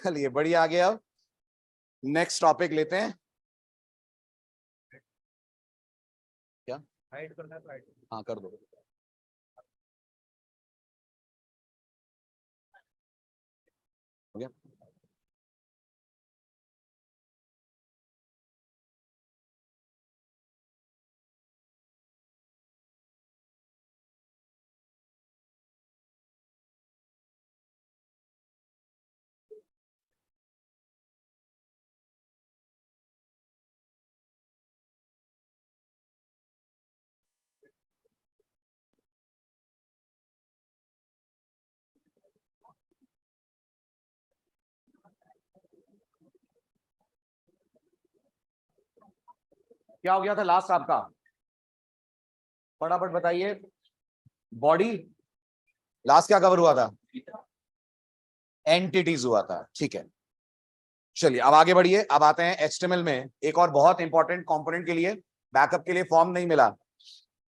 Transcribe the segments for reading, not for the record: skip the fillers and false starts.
चलिए बढ़िया, आगे अब नेक्स्ट टॉपिक लेते हैं। क्या हाइड करना है? तो हाँ कर दो। हो गया। क्या हो गया था लास्ट आपका? फटाफट बताइए। बॉडी लास्ट क्या कवर हुआ था? एंटिटीज हुआ था, ठीक है। चलिए अब आगे बढ़िए। अब आते हैं एचटीएमएल में एक और बहुत इंपॉर्टेंट कंपोनेंट के लिए। बैकअप के लिए फॉर्म नहीं मिला,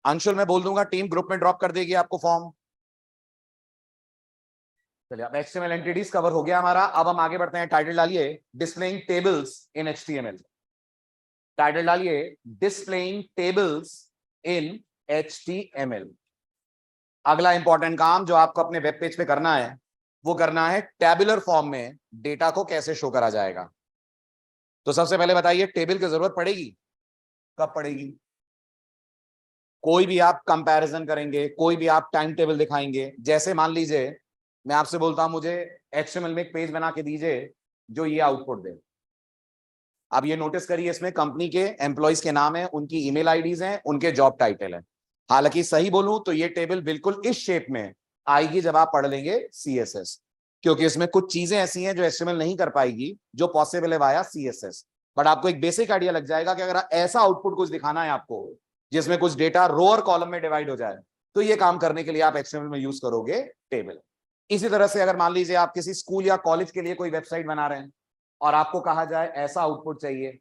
अंशुल मैं बोल दूंगा, टीम ग्रुप में ड्रॉप कर देगी आपको फॉर्म। चलिए अब एचटीएमएल एंटिटीज कवर हो गया हमारा। अब हम आगे बढ़ते हैं। टाइटल डालिए displaying tables in HTML. Title डालिए डिस्प्लेइंग टेबल्स इन एचटीएमएल। अगला इंपॉर्टेंट काम जो आपको अपने वेब पेज पे करना है वो करना है टैबुलर फॉर्म में डेटा को कैसे शो करा जाएगा। तो सबसे पहले बताइए टेबल की जरूरत पड़ेगी? कब पड़ेगी? कोई भी आप कंपैरिजन करेंगे, कोई भी आप टाइम टेबल दिखाएंगे, जैसे मान लीजिए मैं आपसे बोलता हूं मुझे एचटीएमएल में एक पेज बना के दीजिए जो ये आउटपुट दे। अब ये नोटिस करिए इसमें कंपनी के एम्प्लॉइज के नाम है, उनकी ईमेल आईडीज हैं, उनके जॉब टाइटल है। हालांकि सही बोलूं तो ये टेबल बिल्कुल इस शेप में आएगी जब आप पढ़ लेंगे सीएसएस, क्योंकि इसमें कुछ चीजें ऐसी हैं जो एचटीएमएल नहीं कर पाएगी जो पॉसिबल है वाया सीएसएस। बट आपको एक बेसिक आइडिया लग जाएगा कि अगर ऐसा आउटपुट कुछ दिखाना है आपको जिसमें कुछ डेटा रो और कॉलम में डिवाइड हो जाए, तो ये काम करने के लिए आप एचटीएमएल में यूज करोगे टेबल। इसी तरह से अगर मान लीजिए आप किसी स्कूल या कॉलेज के लिए कोई वेबसाइट बना रहे हैं और आपको कहा जाए ऐसा आउटपुट चाहिए,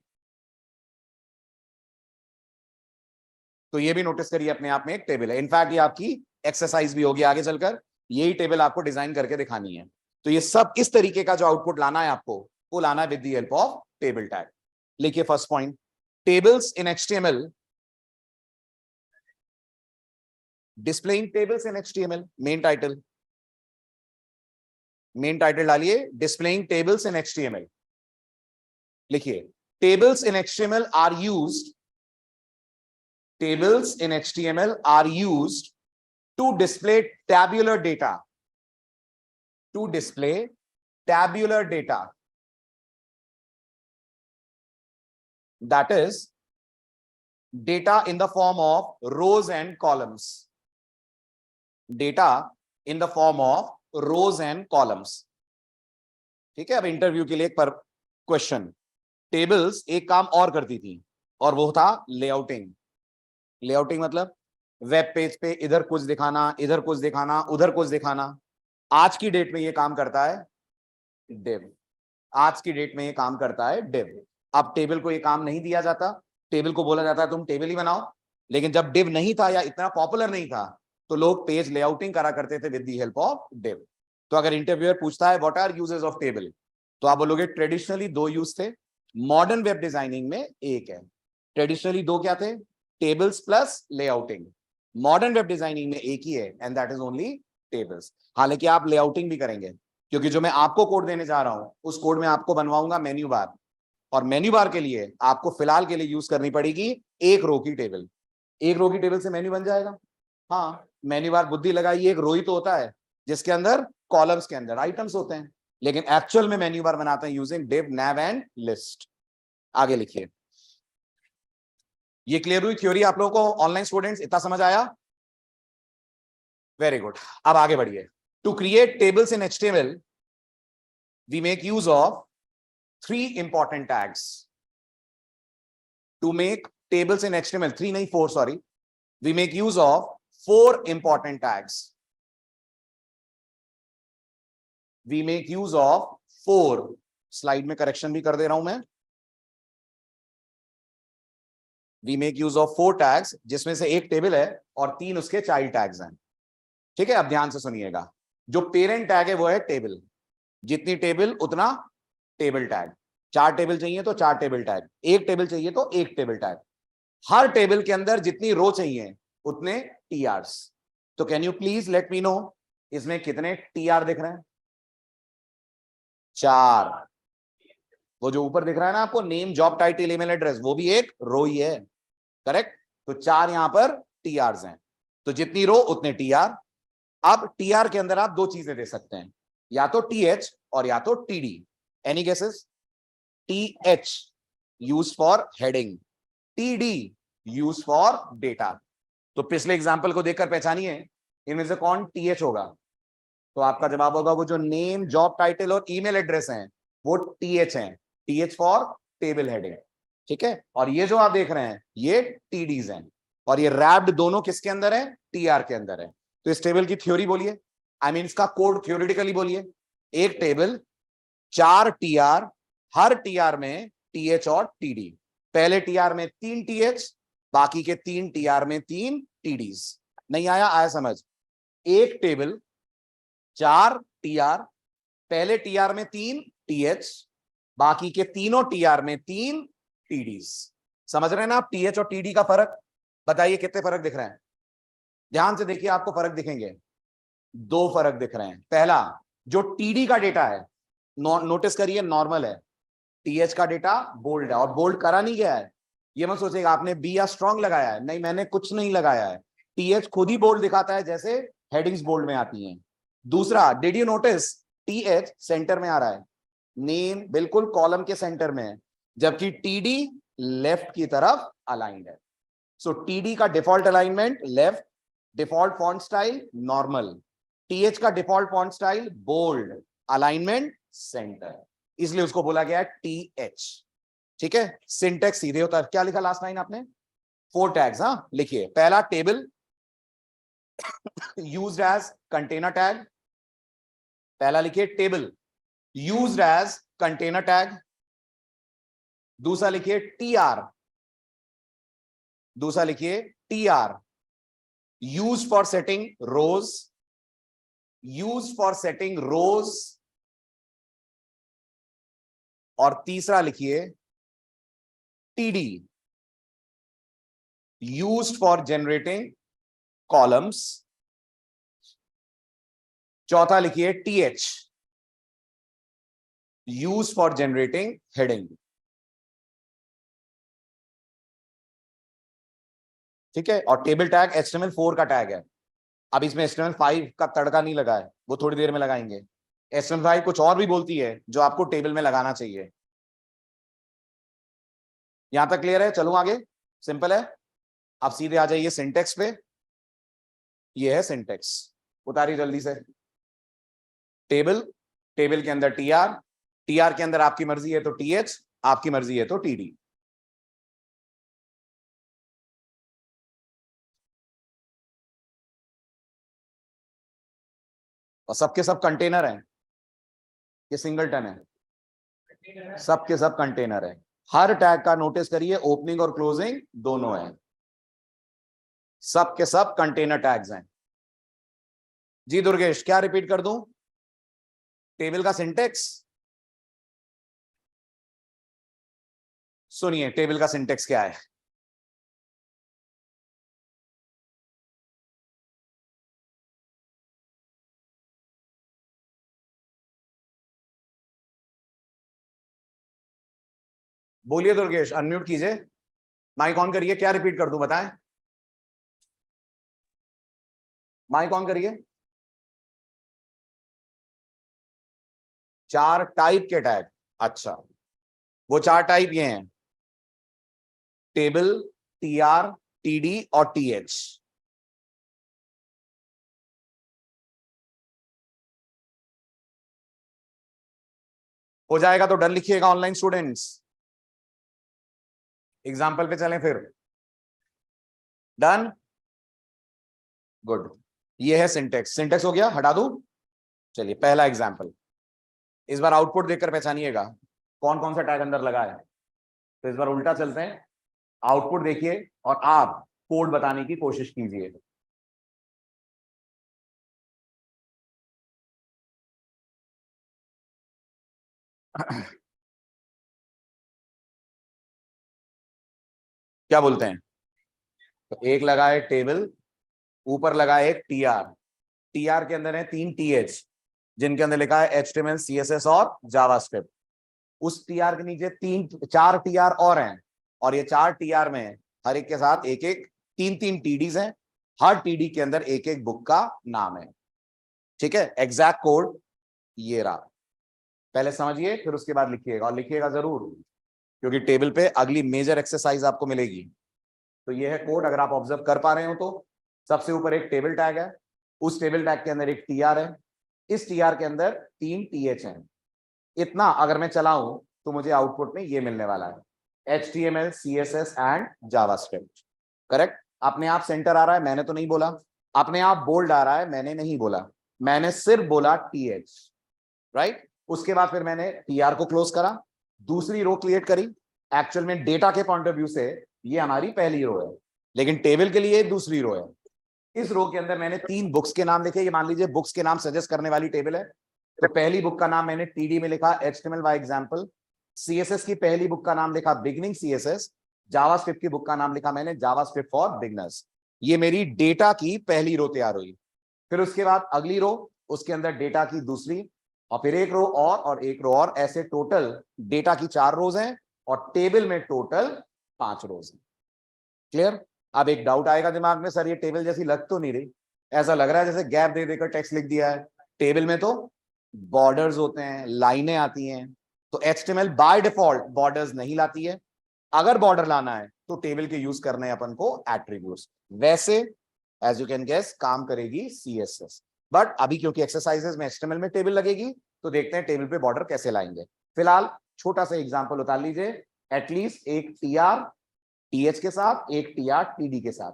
तो ये भी नोटिस करिए अपने आप में एक टेबल है। इनफैक्ट ये आपकी एक्सरसाइज भी होगी आगे चलकर, यही टेबल आपको डिजाइन करके दिखानी है। तो ये सब इस तरीके का जो आउटपुट लाना है आपको, वो लाना है with the help of table tag. लिखिए first point, tables in HTML, displaying tables in HTML. Main title, main title डालिए डिस्प्लेइंग टेबल्स इन एचटीएमएल। लिखिए tables in HTML are used, tables in HTML are used to display tabular data, to display tabular data, that is data in the form of rows and columns, data in the form of rows and columns। ठीक है। अब interview के लिए एक question, tables एक काम और करती थी और वो था लेआउटिंग। लेआउटिंग मतलब वेब पेज पे इधर कुछ दिखाना, इधर कुछ दिखाना, उधर कुछ दिखाना। आज की डेट में ये काम करता है डिव। आज की डेट में ये काम करता है डिव। अब टेबल को ये काम नहीं दिया जाता, टेबल को बोला जाता है तुम टेबल ही बनाओ। लेकिन जब डिव नहीं था या इतना पॉपुलर नहीं था तो लोग पेज लेआउटिंग करा करते थे with the help of div. तो अगर इंटरव्यूअर पूछता है what are uses of table, तो आप बोलोगे ट्रेडिशनली दो यूज थे, मॉडर्न वेब डिजाइनिंग में एक है। ट्रेडिशनली दो क्या थे? Tables plus layouting. Modern web designing में एक ही है and that is only tables. हालांकि आप लेआउटिंग भी करेंगे, क्योंकि जो मैं आपको कोड देने जा रहा हूं उस कोड में आपको बनवाऊंगा मेन्यू बार, और मेन्यू बार के लिए आपको फिलहाल के लिए यूज करनी पड़ेगी एक रो की टेबल। एक रो की टेबल से मेन्यू बन जाएगा। हाँ, मेन्यू बार बुद्धि लगाइए, एक रो ही तो होता है जिसके अंदर कॉलम्स के अंदर आइटम्स होते हैं, लेकिन एक्चुअल में मेन्यू बार बनाते हैं using div, naive and list. आगे लिखिए। ये क्लियर हुई थ्योरी आप लोगों को? ऑनलाइन स्टूडेंट्स इतना समझ आया? Very good. अब आगे बढ़िए। To create tables in HTML we make use of 3 important tags. To make tables in HTML, 3 nahi 4, sorry, we make use of 4 important tags. We make use of 4, slide में correction भी कर दे रहा हूं मैं, we make use of 4 tags, जिसमें से एक table है और 3 उसके चाइल्ड टैग्स हैं। ठीक है, अब ध्यान से सुनिएगा। जो पेरेंट टैग है वो है टेबल, जितनी टेबल उतना टेबल टैग। 4 टेबल चाहिए तो 4 टेबल टैग, 1 टेबल चाहिए तो 1 टेबल टैग। हर टेबल के अंदर जितनी रो चाहिए उतने टीआरस। तो can you please let me know इसमें कितने टीआर दिख रहे हैं? 4। वो जो ऊपर दिख रहा है ना आपको, name job title email address, वो भी एक रो ही है, करेक्ट? तो 4 यहां पर टीआरस हैं, तो जितनी रो उतने टीआर। अब टीआर के अंदर आप 2 चीजें दे सकते हैं, या तो टीएच और या तो TD. Any guesses? TH use for heading, TD use for data. तो पिछले एग्जांपल को देखकर पहचानिए इनमें से कौन टीएच होगा। तो आपका जवाब होगा वो जो नेम जॉब टाइटल और ईमेल एड्रेस हैं वो टीएच हैं, टीएच फॉर टेबल हेडिंग, ठीक है? और ये जो आप देख रहे हैं ये टीडीज हैं, और ये रैप्ड दोनों किसके अंदर है? टीआर के अंदर है। तो इस टेबल की थ्योरी बोलिए, आई मीन इसका कोड थ्योरेटिकली बोलिए। एक टेबल, 4 टीआर, हर टीआर में टीएच और टीडी। पहले टीआर में 3 टीएच, बाकी के 3 टीआर में 3 टीडीज। नहीं आया? आया समझ? एक टेबल, 4 टीआर, पहले टीआर में 3 टीएच, बाकी के तीनों टीआर में 3 टीडीज। समझ रहे हैं ना आप टीएच और टीडी का फर्क? बताइए कितने फर्क दिख रहे हैं? ध्यान से देखिए, आपको फर्क दिखेंगे। 2 फर्क दिख रहे हैं। पहला, जो टीडी का डेटा है, नोटिस करिए नॉर्मल है, टीएच का डेटा बोल्ड है, और बोल्ड करा नहीं गया है। ये मत सोचिएगा आपने बी या स्ट्रॉन्ग लगाया है, नहीं, मैंने कुछ नहीं लगाया है। टीएच खुद ही बोल्ड दिखाता है, जैसे हेडिंग्स बोल्ड में आती हैं। दूसरा, did you notice TH centre में आ रहा है, नेम बिल्कुल कॉलम के सेंटर में है, जबकि टीडी लेफ्ट की तरफ अलाइंड है। सो टीडी का default alignment left, default font style normal, TH का default font style bold, alignment center, इसलिए उसको बोला गया है टीएच, ठीक है? सिंटेक्स सीधे होता है। क्या लिखा लास्ट लाइन आपने? 4 टैग्स। हाँ लिखिए, पहला table used as container tag, पहला लिखिए table used as container tag. दूसरा लिखिए टीआर, दूसरा लिखिए TR use for setting rows, use for setting rows. और तीसरा लिखिए TD used for generating columns. चौथा लिखिए TH use for generating heading, ठीक है? और टेबल टैग HTML4 का टैग है। अब इसमें HTML5 का तड़का नहीं लगा है, वो थोड़ी देर में लगाएंगे। HTML5 कुछ और भी बोलती है जो आपको टेबल में लगाना चाहिए। यहां तक क्लियर है? चलूं आगे? सिंपल है। अब सीधे आ जाइए सिंटेक्स पे। ये है सिंटेक्स, उतारिए जल्दी से। टेबल, टेबल के अंदर टीआर, टीआर के अंदर आपकी मर्जी है तो टीएच, आपकी मर्जी है तो टीडी। और सबके सब कंटेनर हैं, ये सिंगलटन है, सबके सब कंटेनर है। हर टैग का नोटिस करिए ओपनिंग और क्लोजिंग दोनों है, सबके सब कंटेनर टैग्स हैं। जी दुर्गेश, क्या रिपीट कर दूं? टेबल का सिंटेक्स सुनिए, टेबल का सिंटेक्स क्या है? बोलिए दुर्गेश, अनम्यूट कीजिए, माइक ऑन करिए। क्या रिपीट कर दूं बताएं? माइक ऑन करिए। 4 टाइप के टैग। अच्छा, वो 4 टाइप ये हैं, टेबल, टीआर, टीडी और टीएच। हो जाएगा तो डन लिखिएगा ऑनलाइन स्टूडेंट्स। एग्जाम्पल पे चलें फिर। Done, good. ये है सिंटेक्स। सिंटेक्स हो गया, हटा दूं? चलिए पहला एग्जाम्पल। इस बार आउटपुट देखकर पहचानिएगा कौन कौन सा टैग अंदर लगा है। तो इस बार उल्टा चलते हैं, आउटपुट देखिए और आप कोड बताने की कोशिश कीजिए। क्या बोलते हैं? तो एक लगा है टेबल, ऊपर लगा है एक टीआर, टीआर के अंदर है 3 टीएच जिनके अंदर लिखा है HTML, CSS और जावास्क्रिप्ट। उस टीआर के नीचे 4 टीआर और हैं, और ये 4 टीआर में हर एक के साथ एक एक 3 टीडीज हैं, हर टीडी के अंदर एक एक बुक का नाम है। ठीक है, एग्जैक्ट कोड ये रहा, पहले समझिए फिर उसके बाद लिखिएगा, और लिखिएगा जरूर क्योंकि टेबल पे अगली मेजर एक्सरसाइज आपको मिलेगी। तो ये है कोड, अगर आप ऑब्जर्व कर पा रहे हो तो सबसे ऊपर एक टेबल टैग है, उस टेबल टैग के अंदर एक टीआर है, इस टीआर के अंदर 3 टीएच हैं। इतना अगर मैं चलाऊं तो मुझे आउटपुट में ये मिलने वाला है, HTML, CSS and JavaScript. Correct? अपने आप सेंटर आ रहा है, मैंने तो नहीं बोला। अपने आप बोल्ड आ रहा है, मैंने नहीं बोला, मैंने सिर्फ बोला TH। राइट? उसके बाद फिर मैंने टीआर को क्लोज करा, दूसरी रो क्रिएट करी। एक्चुअल में डेटा के पॉइंट ऑफ व्यू से ये हमारी पहली रो है, लेकिन टेबल के लिए दूसरी रो है। इस रो के अंदर मैंने 3 बुक्स के नाम लिखे, ये मान लीजिए बुक्स के नाम सजेस्ट करने वाली टेबल है। तो पहली बुक का नाम मैंने TD में लिखा HTML by example, CSS की पहली बुक का नाम लिखा बिगनिंग CSS, जावास्क्रिप्ट की बुक का नाम लिखा मैंने जावास्क्रिप्ट फॉर बिगनर्स। ये मेरी डेटा की पहली रो तैयार हुई। फिर उसके बाद अगली रो, उसके अंदर डेटा की दूसरी, और फिर एक रो और एक रो और, ऐसे टोटल डेटा की 4 रोज हैं और टेबल में टोटल 5 रोज हैं। क्लियर? अब एक डाउट आएगा दिमाग में, सर ये टेबल जैसी लग तो नहीं रही, ऐसा लग रहा है जैसे गैप दे देकर टेक्स्ट लिख दिया है। टेबल में तो बॉर्डर्स होते हैं, लाइनें आती हैं, तो HTML बाय डिफॉल्ट बॉर्डर्स नहीं लाती है। अगर बॉर्डर लाना है तो टेबल के यूज करने हैं अपन को एट्रीब्यूट्स। वैसे एज यू कैन गेस काम करेगी CSS, बट अभी क्योंकि एक्सरसाइजेस में HTML में टेबल लगेगी, तो देखते हैं टेबल पे बॉर्डर कैसे लाएंगे। फिलहाल छोटा सा एग्जांपल उतार लीजिए, एटलीस्ट एक TR TH के साथ, एक TR TD के साथ,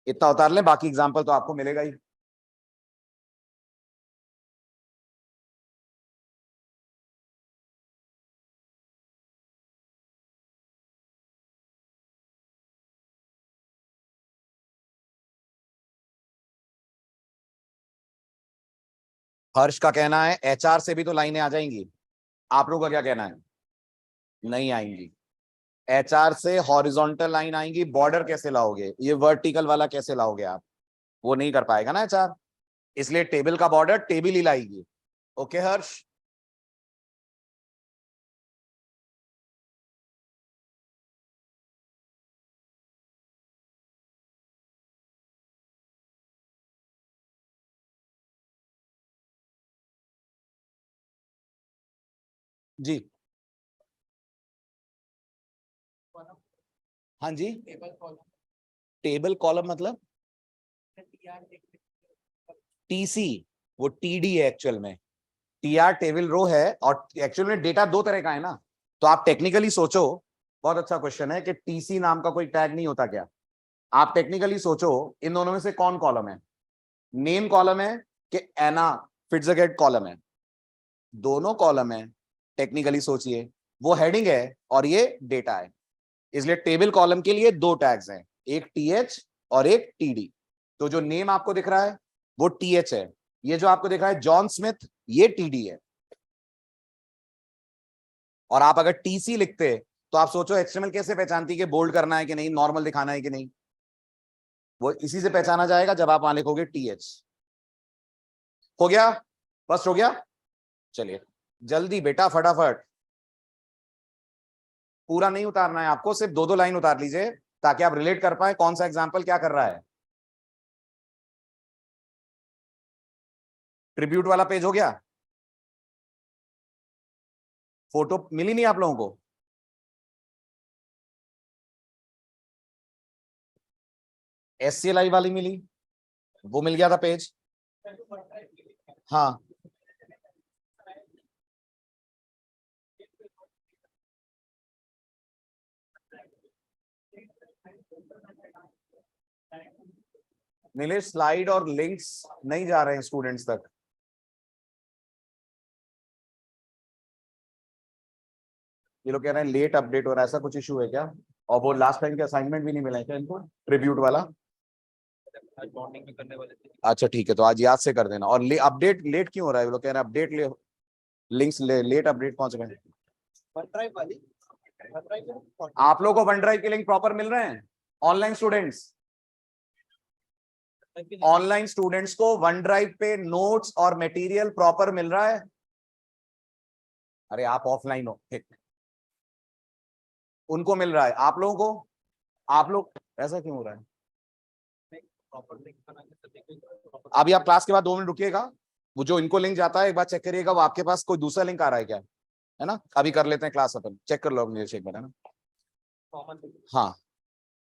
इतना उतार लें, बाकी एग्जांपल तो आपको मिलेगा ही। हर्ष का कहना है HR से भी तो लाइनें आ जाएंगी, आप लोगों का क्या कहना है? नहीं आएंगी। HR से हॉरिजॉन्टल लाइन आएंगी, बॉर्डर कैसे लाओगे? ये वर्टिकल वाला कैसे लाओगे आप? वो नहीं कर पाएगा ना HR, इसलिए टेबल का बॉर्डर टेबल ही लाएगी। ओके हर्ष? जी हाँ जी, टेबल कॉलम मतलब TC, वो TD है एक्चुअल में। TR टेबल रो है, और एक्चुअल में डेटा 2 तरह का है ना, तो आप टेक्निकली सोचो, बहुत अच्छा क्वेश्चन है कि TC नाम का कोई टैग नहीं होता क्या? आप टेक्निकली सोचो इन दोनों में से कौन कॉलम है? नेम कॉलम है कि एना फिट्जगेट कॉलम है? दोनों कॉलम है। टेक्निकली सोचिए, वो हेडिंग है और ये डेटा है, इसलिए टेबल कॉलम के लिए 2 टैग्स हैं, एक TH और एक TD। तो जो नेम आपको दिख रहा है वो TH है, ये जो आपको दिख रहा है जॉन स्मिथ, ये TD है। और आप अगर TC लिखते तो आप सोचो HTML कैसे पहचानती कि बोल्ड करना है कि नहीं, नॉर्मल दिखाना है कि नहीं? वो इसी से पहचाना जाएगा जब आप वहां लिखोगे TH। हो गया? स्पष्ट हो गया? चलिए जल्दी बेटा, फटाफट। पूरा नहीं उतारना है आपको, सिर्फ 2-2 लाइन उतार लीजिए ताकि आप रिलेट कर पाए कौन सा एग्जाम्पल क्या कर रहा है। ट्रिब्यूट वाला पेज हो गया? फोटो मिली नहीं आप लोगों को? SCLI वाली मिली, वो मिल गया था पेज। हाँ नीलेश, स्लाइड और लिंक्स नहीं जा रहे हैं स्टूडेंट्स तक। ये लोग कह रहे हैं लेट अपडेट हो रहा है, ऐसा कुछ इशू है क्या? और वो लास्ट टाइम के असाइनमेंट भी नहीं मिला है क्या इनको, ट्रिब्यूट वाला? अच्छा ठीक है, तो आज याद से कर देना। और अपडेट लेट क्यों हो रहा है? वो लोग कह रहे हैं अपडेट लिंक्स लेट अपडेट कौन से? आप लोगों को वन ड्राइव के लिंक प्रॉपर मिल रहे हैं? ऑनलाइन स्टूडेंट्स को वन ड्राइव पे नोट्स और मटेरियल प्रॉपर मिल रहा है? अरे आप ऑफलाइन हो, ठीक, उनको मिल रहा है, आप लोगों को? आप लोग ऐसा क्यों हो रहा है? अभी आप क्लास के बाद 2 मिनट रुकिएगा, वो जो इनको लिंक जाता है एक बार चेक करिएगा, वो आपके पास कोई दूसरा लिंक आ रहा है क्या, है ना? अभी कर लेते हैं क्लास, अपन चेक कर लो मुझे एक बार, है ना? हाँ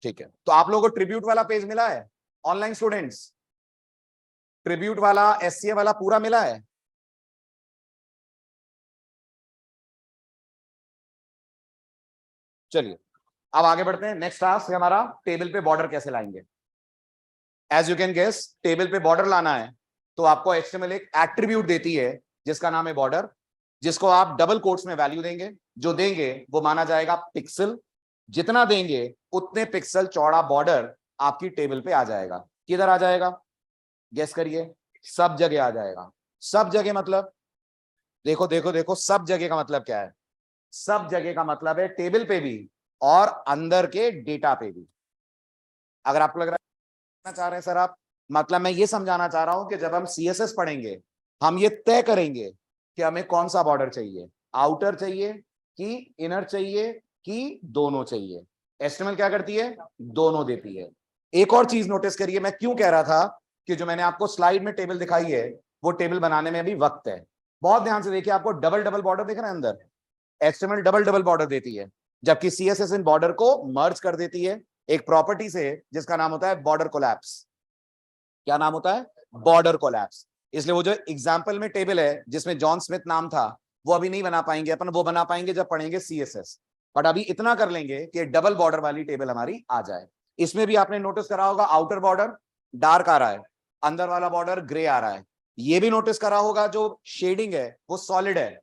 ठीक है, तो आप लोगों को ट्रिब्यूट वाला पेज मिला है? ऑनलाइन स्टूडेंट्स, ट्रिब्यूट वाला एससीए वाला पूरा मिला है? चलिए अब आगे बढ़ते हैं। नेक्स्ट टास्क है हमारा, टेबल पे बॉर्डर कैसे लाएंगे। As you can guess, table पे बॉर्डर लाना है तो आपको एचटीएमएल एक एट्रीब्यूट देती है जिसका नाम है बॉर्डर, जिसको आप डबल कोट्स में वैल्यू देंगे, जो देंगे वो माना जाएगा पिक्सल, जितना देंगे उतने पिक्सल चौड़ा बॉर्डर आपकी टेबल पे आ जाएगा। किधर आ जाएगा, गेस करिए? सब जगह आ जाएगा। सब जगह मतलब, देखो देखो देखो, सब जगह का मतलब क्या है? सब जगह का मतलब है टेबल पे भी और अंदर के डेटा पे भी। अगर आपको लग रहा है चाह रहे हैं सर आप, मतलब मैं ये समझाना चाह रहा हूं कि जब हम सीएसएस पढ़ेंगे हम ये तय करेंगे कि हमें कौन सा बॉर्डर चाहिए, आउटर चाहिए कि इनर चाहिए कि दोनों चाहिए। एचटीएमएल क्या करती है, दोनों देती है। एक और चीज नोटिस करिए, मैं क्यों कह रहा था कि जो मैंने आपको स्लाइड में टेबल दिखाई है वो टेबल बनाने में भी वक्त है। बहुत ध्यान से देखिए, आपको डबल डबल बॉर्डर दिख रहा है अंदर, एचटीएमएल डबल डबल बॉर्डर देती है, जबकि सीएसएस इन बॉर्डर को मर्ज कर देती है एक प्रॉपर्टी से जिसका नाम होता है बॉर्डर कोलैप्स। क्या नाम होता है, बॉर्डर कोलैप्स। इसलिए वो जो एग्जांपल में टेबल है जिसमें जॉन स्मिथ नाम था, वो अभी नहीं बना पाएंगे अपन, वो बना पाएंगे जब पढ़ेंगे सीएसएस। बट अभी इतना कर लेंगे कि डबल बॉर्डर वाली टेबल हमारी आ जाए। इसमें भी आपने नोटिस करा होगा, आउटर बॉर्डर डार्क आ रहा है, अंदर वाला बॉर्डर ग्रे आ रहा है। ये भी नोटिस करा होगा जो शेडिंग है वो सॉलिड है,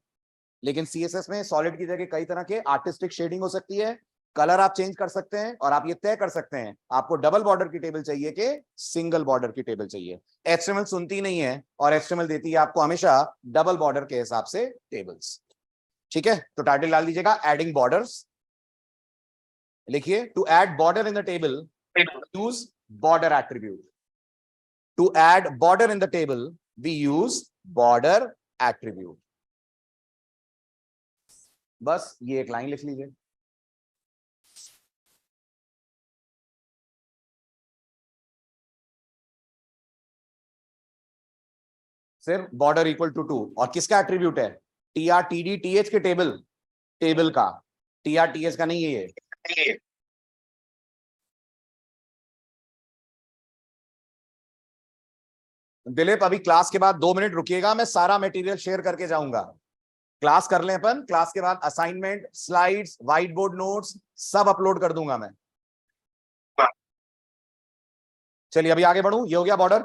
लेकिन सीएसएस में सॉलिड की जगह कई तरह के आर्टिस्टिक शेडिंग हो सकती है, कलर आप चेंज कर सकते हैं, और आप ये तय कर सकते हैं आपको डबल बॉर्डर की टेबल चाहिए कि सिंगल बॉर्डर की टेबल चाहिए। एचटीएमएल सुनती नहीं है और एचटीएमएल देती है आपको हमेशा डबल बॉर्डर के हिसाब से टेबल्स। ठीक है, तो टाइटल डाल दीजिएगा एडिंग बॉर्डर्स। लिखिए, to add border in the table use border attribute. To add border in the table we use border attribute. बस ये एक लाइन लिख लीजिए। सिर्फ बॉर्डर इक्वल टू 2, और किसका एट्रीब्यूट है, T R T D T H के टेबल का, टी आर टी एच का नहीं है ये। दिलीप अभी क्लास के बाद 2 मिनट रुकिएगा, मैं सारा मटेरियल शेयर करके जाऊंगा। क्लास कर लें अपन, क्लास के बाद assignment, slides, white board notes सब अपलोड कर दूंगा मैं। चलिए अभी आगे बढ़ूं, ये हो गया बॉर्डर।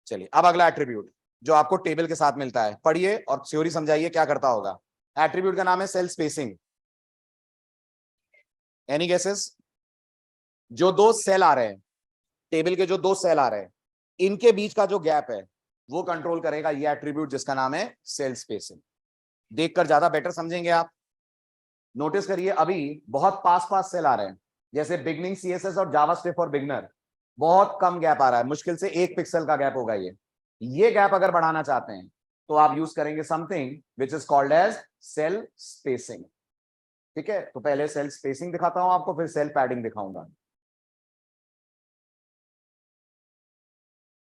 चलिए अब अगला एट्रीब्यूट जो आपको टेबल के साथ मिलता है, पढ़िए और थ्योरी समझाइए क्या करता होगा। एट्रीब्यूट का नाम है सेल स्पेसिंग। Any guesses? जो दो सेल आ रहे हैं, टेबल के जो दो सेल आ रहे हैं, इनके बीच का जो गैप है वो कंट्रोल करेगा ये एट्रीब्यूट जिसका नाम है सेल स्पेसिंग। देखकर ज्यादा बेटर समझेंगे आप। नोटिस करिए अभी बहुत पास पास सेल आ रहे हैं, जैसे बिगनिंग सीएसएस और जावास्क्रिप्ट फॉर बिगनर, बहुत कम गैप आ रहा है, मुश्किल से 1 पिक्सल का गैप होगा ये गैप अगर बढ़ाना चाहते हैं तो आप यूज करेंगे something which is called as cell spacing. ठीक है, तो पहले सेल स्पेसिंग दिखाता हूं आपको, फिर सेल पैडिंग दिखाऊंगा।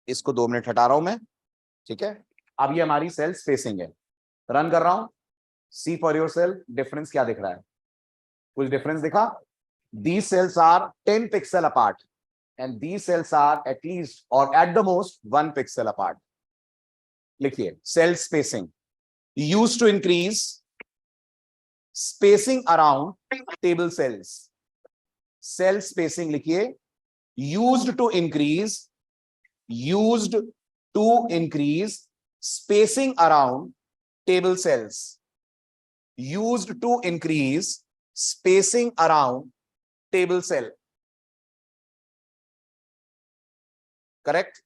इसको 2 मिनट हटा रहा हूं मैं। ठीक है, अब ये हमारी सेल स्पेसिंग है, रन कर रहा हूं। सी फॉर योर सेल डिफरेंस क्या दिख रहा है, कुछ डिफरेंस दिखा? These cells are 10 pixel apart and these cells are at least or at the most 1 pixel apart. लिखिए, cell spacing used to increase spacing around table cells. Cell spacing लिखिए, used to increase spacing around table cells. Used to increase spacing around table cell. Correct?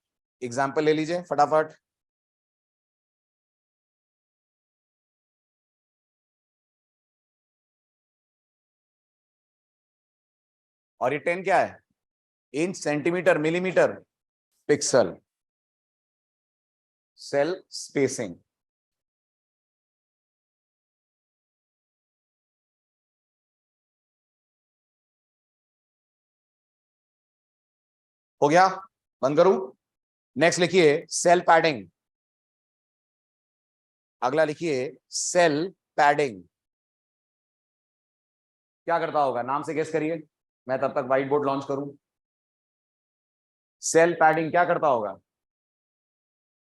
Example ले लीजिए फटाफट। और ये 10 क्या है? Inch, centimetre, millimetre, pixel. Cell spacing. हो गया? बंद करूं? नेक्स्ट लिखिए सेल पैडिंग। अगला लिखिए सेल पैडिंग। क्या करता होगा? नाम से गेस करिए, मैं तब तक व्हाइट बोर्ड लॉन्च करूं। सेल पैडिंग क्या करता होगा?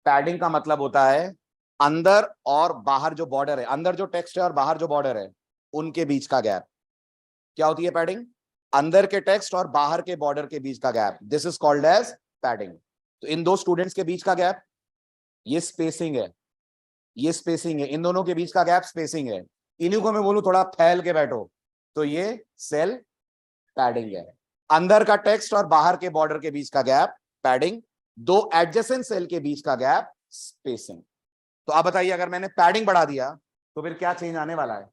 पैडिंग का मतलब होता है अंदर और बाहर जो बॉर्डर है, अंदर जो टेक्स्ट है और बाहर जो बॉर्डर है, उनके बीच का गैप। क्या होती है पैडिंग? अंदर के टेक्स्ट और बाहर के बॉर्डर के बीच का gap. This is called as padding. तो इन दो स्टूडेंट्स के बीच का गैप, ये स्पेसिंग है, ये स्पेसिंग है, इन दोनों के बीच का गैप स्पेसिंग है। इन्हीं को मैं बोलूं थोड़ा फैल के बैठो, तो ये सेल पैडिंग है। अंदर का टेक्स्ट और बाहर के बॉर्डर के बीच का गैप पैडिंग, दो एडजेसेंट सेल के बीच का गैप स्पेसिंग। तो आप बताइए, अगर मैंने पैडिंग बढ़ा दिया तो फिर क्या चेंज आने वाला है?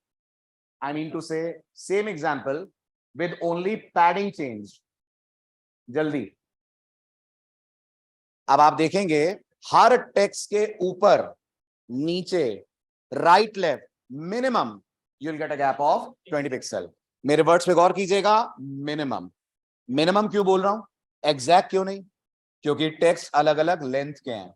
आई मीन टू से same example with only padding change. जल्दी, अब आप देखेंगे हर टेक्स्ट के ऊपर, नीचे, right, left, minimum you will get a gap of 20 pixel. मेरे वर्ड्स पे गौर कीजिएगा, मिनिमम। मिनिमम क्यों बोल रहा हूं, एग्जैक्ट क्यों नहीं? क्योंकि टेक्स्ट अलग अलग लेंथ के हैं।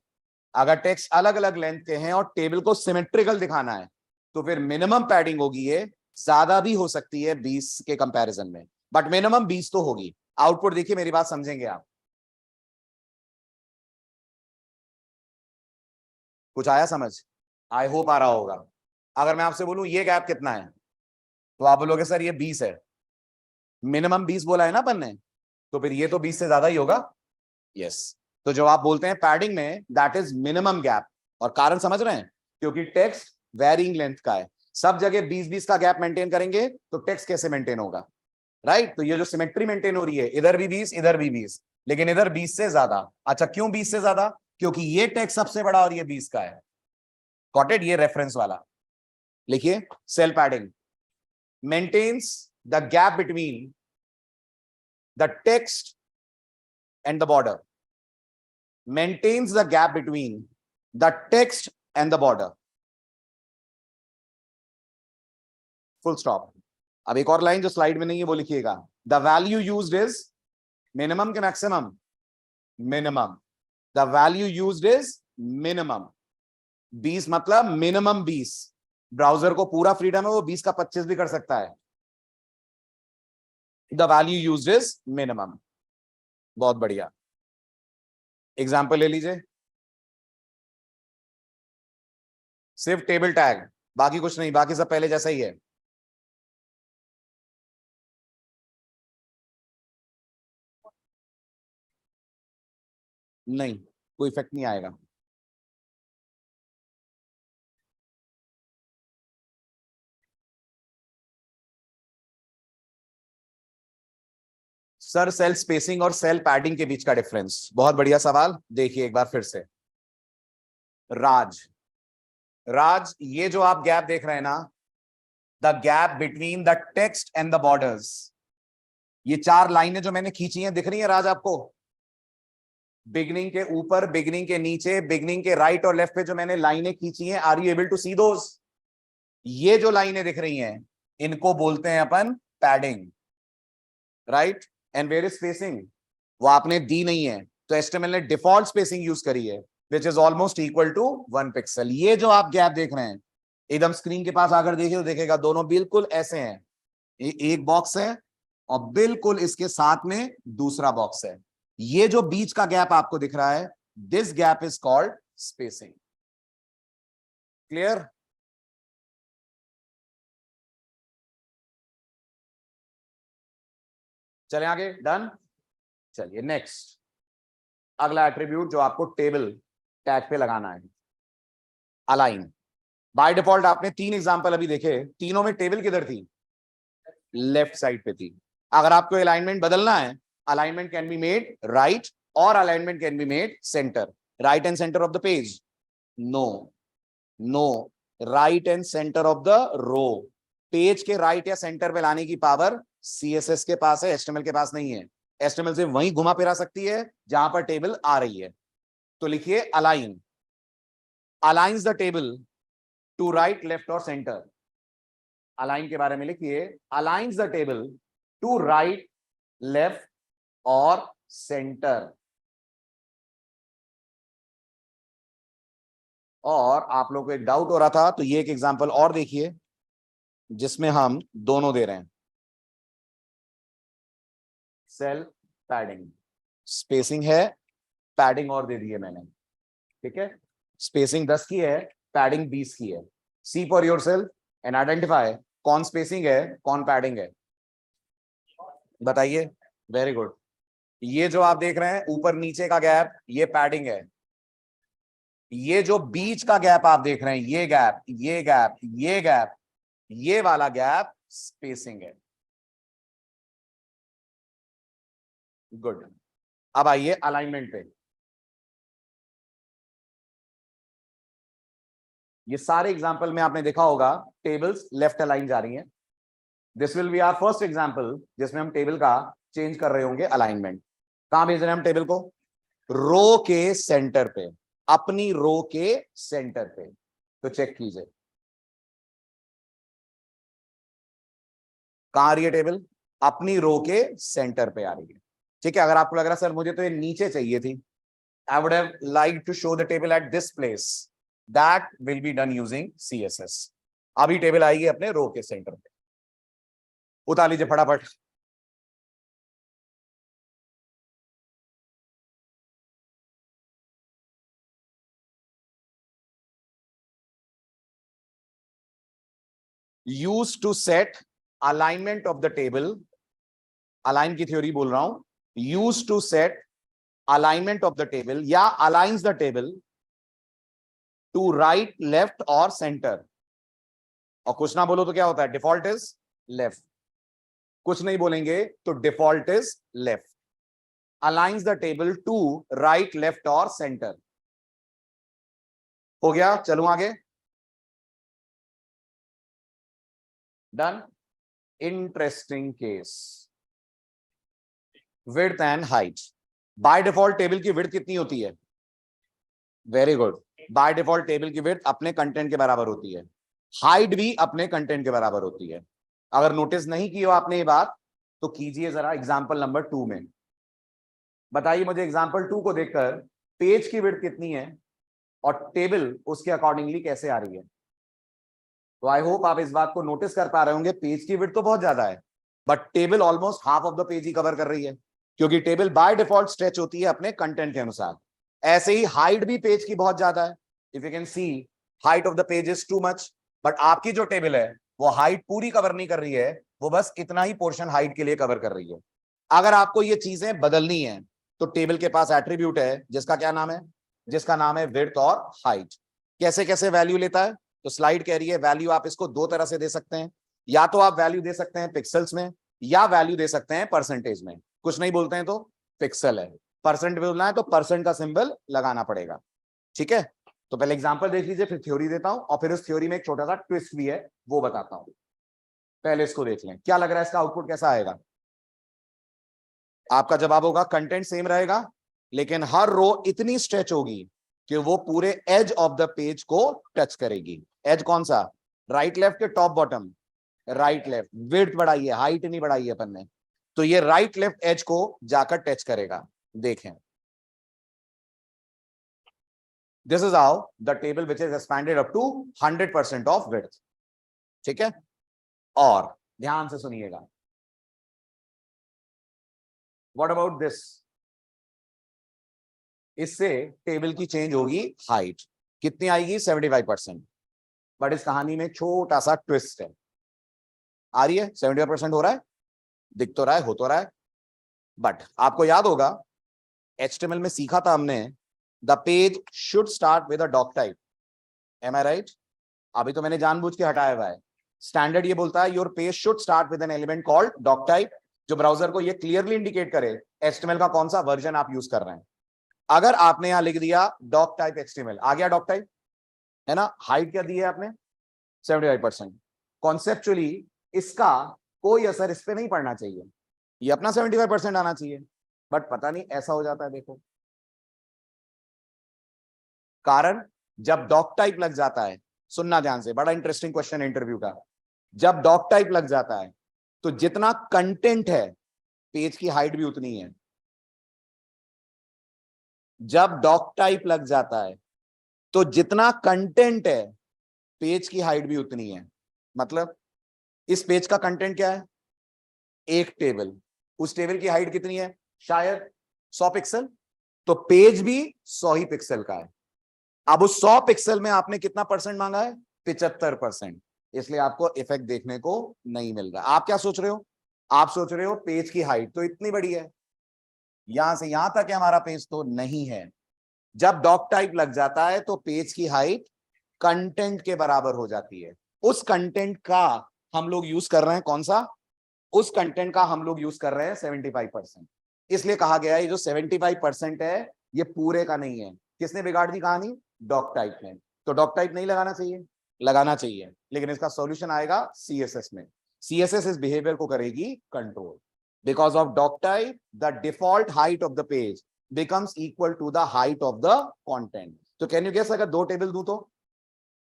अगर टेक्स्ट अलग अलग लेंथ के हैं और टेबल को सिमेट्रिकल दिखाना है, तो फिर मिनिमम पैडिंग होगी, ये ज्यादा भी हो सकती है 20 के कंपैरिजन में, बट मिनिमम 20 तो होगी। आउटपुट देखिए, मेरी बात समझेंगे आप। कुछ आया समझ? आई होप आ रहा होगा। अगर मैं आपसे बोलूं ये गैप कितना है, तो आप बोलोगे सर ये 20 है। मिनिमम 20 बोला है ना अपन ने, तो फिर ये तो 20 से ज्यादा ही होगा। यस। तो जो आप बोलते हैं पैडिंग में, दैट इज मिनिमम गैप। और कारण समझ रहे हैं? क्योंकि टेक्स्ट वेरिंग लेंथ का है। सब जगह 20-20 का गैप मेंटेन करेंगे तो टेक्स्ट कैसे मेंटेन होगा? राइट। तो ये जो सिमेट्री मेंटेन हो रही है, इधर भी 20, इधर भी 20, लेकिन इधर 20 से ज्यादा। अच्छा, क्यों 20 से ज्यादा? क्योंकि ये टेक्स्ट सबसे बड़ा और ये 20 का है। Got it? ये रेफरेंस वाला लिखिए। Cell padding maintains the gap between the text and the border, maintains the gap between the text and the border. Full stop. अब एक और लाइन जो स्लाइड में नहीं है वो लिखिएगा। The value used is minimum के maximum? Minimum. The value used is minimum. 20 मतलब मिनिमम 20। ब्राउजर को पूरा फ्रीडम है, वो 20 का 25 भी कर सकता है। The value used is minimum. बहुत बढ़िया। एग्जाम्पल ले लीजिए, सिर्फ टेबल टैग, बाकी कुछ नहीं, बाकी सब पहले जैसा ही है। नहीं, कोई इफेक्ट नहीं आएगा। सर सेल स्पेसिंग और सेल पैडिंग के बीच का डिफरेंस, बहुत बढ़िया सवाल। देखिए एक बार फिर से। राज, राज, ये जो आप गैप देख रहे हैं ना, the gap between the text and the borders, ये 4 लाइनें जो मैंने खींची हैं, दिख रही हैं राज आपको? बिगनिंग के ऊपर, बिगनिंग के नीचे, बिगनिंग के राइट और लेफ्ट पे जो मैंने लाइनें खींची हैं, are you able to see those? ये जो लाइनें दिख रही हैं, इनको बोलते हैं अपन padding, right? And where is spacing? वो आपने दी नहीं है, तो HTML ने डिफॉल्ट स्पेसिंग यूज करी है, which is almost equal to 1 pixel. ये जो आप गैप देख रहे हैं, एकदम स्क्रीन के पास आकर देखिए तो देखेगा दोनों बिल्कुल ऐसे हैं। एक बॉक्स है और बिल्कुल इसके साथ में दूसरा बॉक्स है। ये जो बीच का गैप आपको दिख रहा है, this gap is called spacing. Clear? चले आगे, डन। चलिए नेक्स्ट, अगला एट्रीब्यूट जो आपको टेबल टैग पे लगाना है, अलाइन। बाय डिफॉल्ट आपने 3 एग्जांपल अभी देखे, तीनों में टेबल किधर थी? लेफ्ट साइड पे थी। अगर आपको अलाइनमेंट बदलना है, alignment can be made right और alignment can be made center, right and center of the page. No, no, right and center of the row. Page के राइट या सेंटर पे लाने की पावर CSS के पास है, HTML के पास नहीं है। HTML से वहीं घुमा फिरा सकती है जहां पर टेबल आ रही है। तो लिखिए align, aligns the table to right, left और सेंटर। अलाइन के बारे में लिखिए aligns the table to right, left और सेंटर। और आप लोगों को एक डाउट हो रहा था, तो ये एक एग्जांपल और देखिए जिसमें हम दोनों दे रहे हैं। सेल पैडिंग, स्पेसिंग है, पैडिंग और दे दी है मैंने, ठीक है। स्पेसिंग 10 की है, पैडिंग 20 की है। सी फॉर योरसेल्फ एंड आइडेंटिफाई कौन स्पेसिंग है कौन पैडिंग है, बताइए। Very good. ये जो आप देख रहे हैं ऊपर नीचे का गैप, ये पैडिंग है। ये जो बीच का गैप आप देख रहे हैं, ये गैप, ये गैप, ये गैप, ये वाला गैप स्पेसिंग है। गुड। अब आइए अलाइनमेंट पे। ये सारे एग्जांपल में आपने देखा होगा टेबल्स लेफ्ट अलाइन जा रही हैं। This will be our first example जिसमें हम टेबल का चेंज कर रहे होंगे अलाइनमेंट। कहां भेज रहे हैं हम टेबल को? रो के सेंटर पे, अपनी रो के सेंटर पे। तो चेक कीजिए कहां आ रही है टेबल, अपनी रो के सेंटर पे आ रही है, ठीक है। अगर आपको लग रहा है सर मुझे तो ये नीचे चाहिए थी, I would have liked to show the table at this place. That will be done using CSS. अभी टेबल आएगी अपने रो के सेंटर पे। उतार लीजिए फटाफट। Used to set alignment of the table. Align की थ्योरी बोल रहा हूं। Used to set alignment of the table या aligns the table to right, left और center। और कुछ ना बोलो तो क्या होता है? Default is left. कुछ नहीं बोलेंगे तो default is left. Aligns the table to right, left और सेंटर। हो गया, चलूं आगे। Done. Interesting case, width and height. By default table की विड्थ कितनी होती है? Very good. By default table की विड्थ अपने कंटेंट के बराबर होती है, हाइट भी अपने कंटेंट के बराबर होती है। अगर नोटिस नहीं की हो आपने ये बात तो कीजिए जरा एग्जांपल नंबर 2 में। बताइए मुझे एग्जांपल 2 को देखकर पेज की विड्थ कितनी है और टेबल उसके अकॉर्डिंगली कैसे आ रही है। तो आई होप आप इस बात को नोटिस कर पा रहे होंगे, पेज की विड्थ तो बहुत ज्यादा है but table almost half of the page he cover कर रही है, क्योंकि टेबल बाय डिफॉल्ट स्ट्रेच होती है अपने कंटेंट के अनुसार। ऐसे ही हाइट भी पेज की बहुत ज्यादा है। If you can C height of the page is too much, but आपकी जो टेबल है वो हाइट पूरी कवर नहीं कर रही है, वो बस इतना ही पोर्शन हाइट के लिए कवर कर रही है। अगर आपको ये चीजें बदलनी है तो टेबल के पास एट्रीब्यूट है जिसका क्या नाम है? जिसका नाम है विड्थ और हाइट। कैसे कैसे वैल्यू लेता है? तो स्लाइड कह रही है वैल्यू आप इसको दो तरह से दे सकते हैं, या तो आप वैल्यू दे सकते हैं पिक्सल्स में या वैल्यू दे सकते हैं परसेंटेज में। कुछ नहीं बोलते हैं तो पिक्सल है, परसेंट बोलना है तो परसेंट का सिंबल लगाना पड़ेगा, ठीक है। तो पहले एग्जांपल देख लीजिए, फिर थ्योरी देता हूं और फिर उस थ्योरी में एक छोटा सा ट्विस्ट भी है वो बताता हूं। पहले इसको देख लें, क्या लग रहा है इसका आउटपुट कैसा आएगा? आपका जवाब होगा कंटेंट सेम रहेगा लेकिन हर रो इतनी स्ट्रेच होगी कि वो पूरे एज ऑफ द पेज को टच करेगी। एज कौन सा? राइट लेफ्ट के top bottom? Right left. Width बढ़ाई है, हाइट नहीं बढ़ाई है अपन ने, तो ये राइट लेफ्ट एज को जाकर टच करेगा। देखें, this is how the table which is expanded up to 100% of width, ठीक है। और ध्यान से सुनिएगा, व्हाट अबाउट दिस? इससे टेबल की चेंज होगी हाइट, कितनी आएगी? 75%। बट इस कहानी में छोटा सा ट्विस्ट है। आ रही है? 75% हो रहा है, दिख तो रहा है, हो तो रहा है, बट आपको याद होगा HTML में सीखा था हमने the page should start with a doc type. Am I right? अभी तो मैंने जानबूझ के हटाया हुआ है। स्टैंडर्ड ये बोलता है your page should start with an element called doc type, जो ब्राउजर को ये क्लियरली इंडिकेट करे HTML का कौन सा वर्जन आप यूज कर रहे हैं। अगर आपने यहां लिख दिया डॉक टाइप HTML, आ गया डॉक टाइप, है ना। हाइट क्या दी है आपने? 75%। कॉन्सेप्चुअली इसका कोई असर इस पे नहीं पड़ना चाहिए, ये अपना 75% आना चाहिए, बट पता नहीं ऐसा हो जाता है। देखो कारण, जब डॉक टाइप लग जाता है, सुनना ध्यान से, बड़ा इंटरेस्टिंग क्वेश्चन है इंटरव्यू का, जब डॉक टाइप लग जाता है तो जितना कंटेंट है पेज की हाइट भी उतनी है। जब डॉक टाइप लग जाता है तो जितना कंटेंट है पेज की हाइट भी उतनी है। मतलब इस पेज का कंटेंट क्या है, एक टेबल, उस टेबल की हाइट कितनी है, शायद 100 पिक्सल, तो पेज भी 100 ही पिक्सल का है। अब उस 100 पिक्सल में आपने कितना परसेंट मांगा है, 75%, इसलिए आपको इफेक्ट देखने को नहीं मिल रहा। आप क्या सोच रहे हो, आप सोच रहे हो पेज की हाइट तो इतनी बड़ी है, यहां से यहां तक है हमारा पेज, तो नहीं है। जब डॉक टाइप लग जाता है तो पेज की हाइट कंटेंट के बराबर हो जाती है। उस कंटेंट का हम लोग यूज कर रहे हैं, कौन सा, उस कंटेंट का हम लोग यूज कर रहे हैं 75%। इसलिए कहा गया है ये जो 75% है ये पूरे का नहीं है। किसने बिगाड़ दी कहानी, डॉक टाइप ने। तो डॉक टाइप नहीं लगाना चाहिए, लगाना चाहिए, लेकिन इसका सॉल्यूशन आएगा सीएसएस में। सीएसएस इस बिहेवियर को करेगी control. Because of doc type the default height of the page becomes equal to the height of the content. तो कैन यू गेस, अगर दो टेबल दूं तो,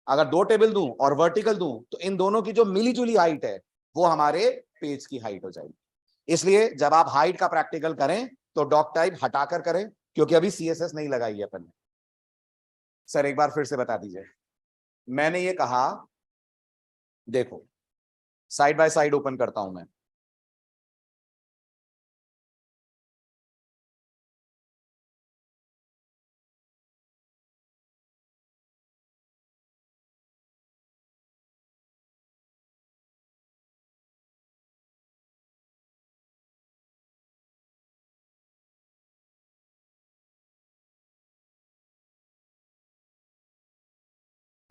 अगर दो टेबल दूं और वर्टिकल दूं तो इन दोनों की जो मिली जुली हाइट है वो हमारे पेज की हाइट हो जाएगी। इसलिए जब आप हाइट का प्रैक्टिकल करें तो डॉक टाइप हटाकर करें, क्योंकि अभी सीएसएस नहीं लगाई है अपन ने। सर एक बार फिर से बता दीजिए, मैंने ये कहा, देखो साइड बाय साइड ओपन करता हूं मैं,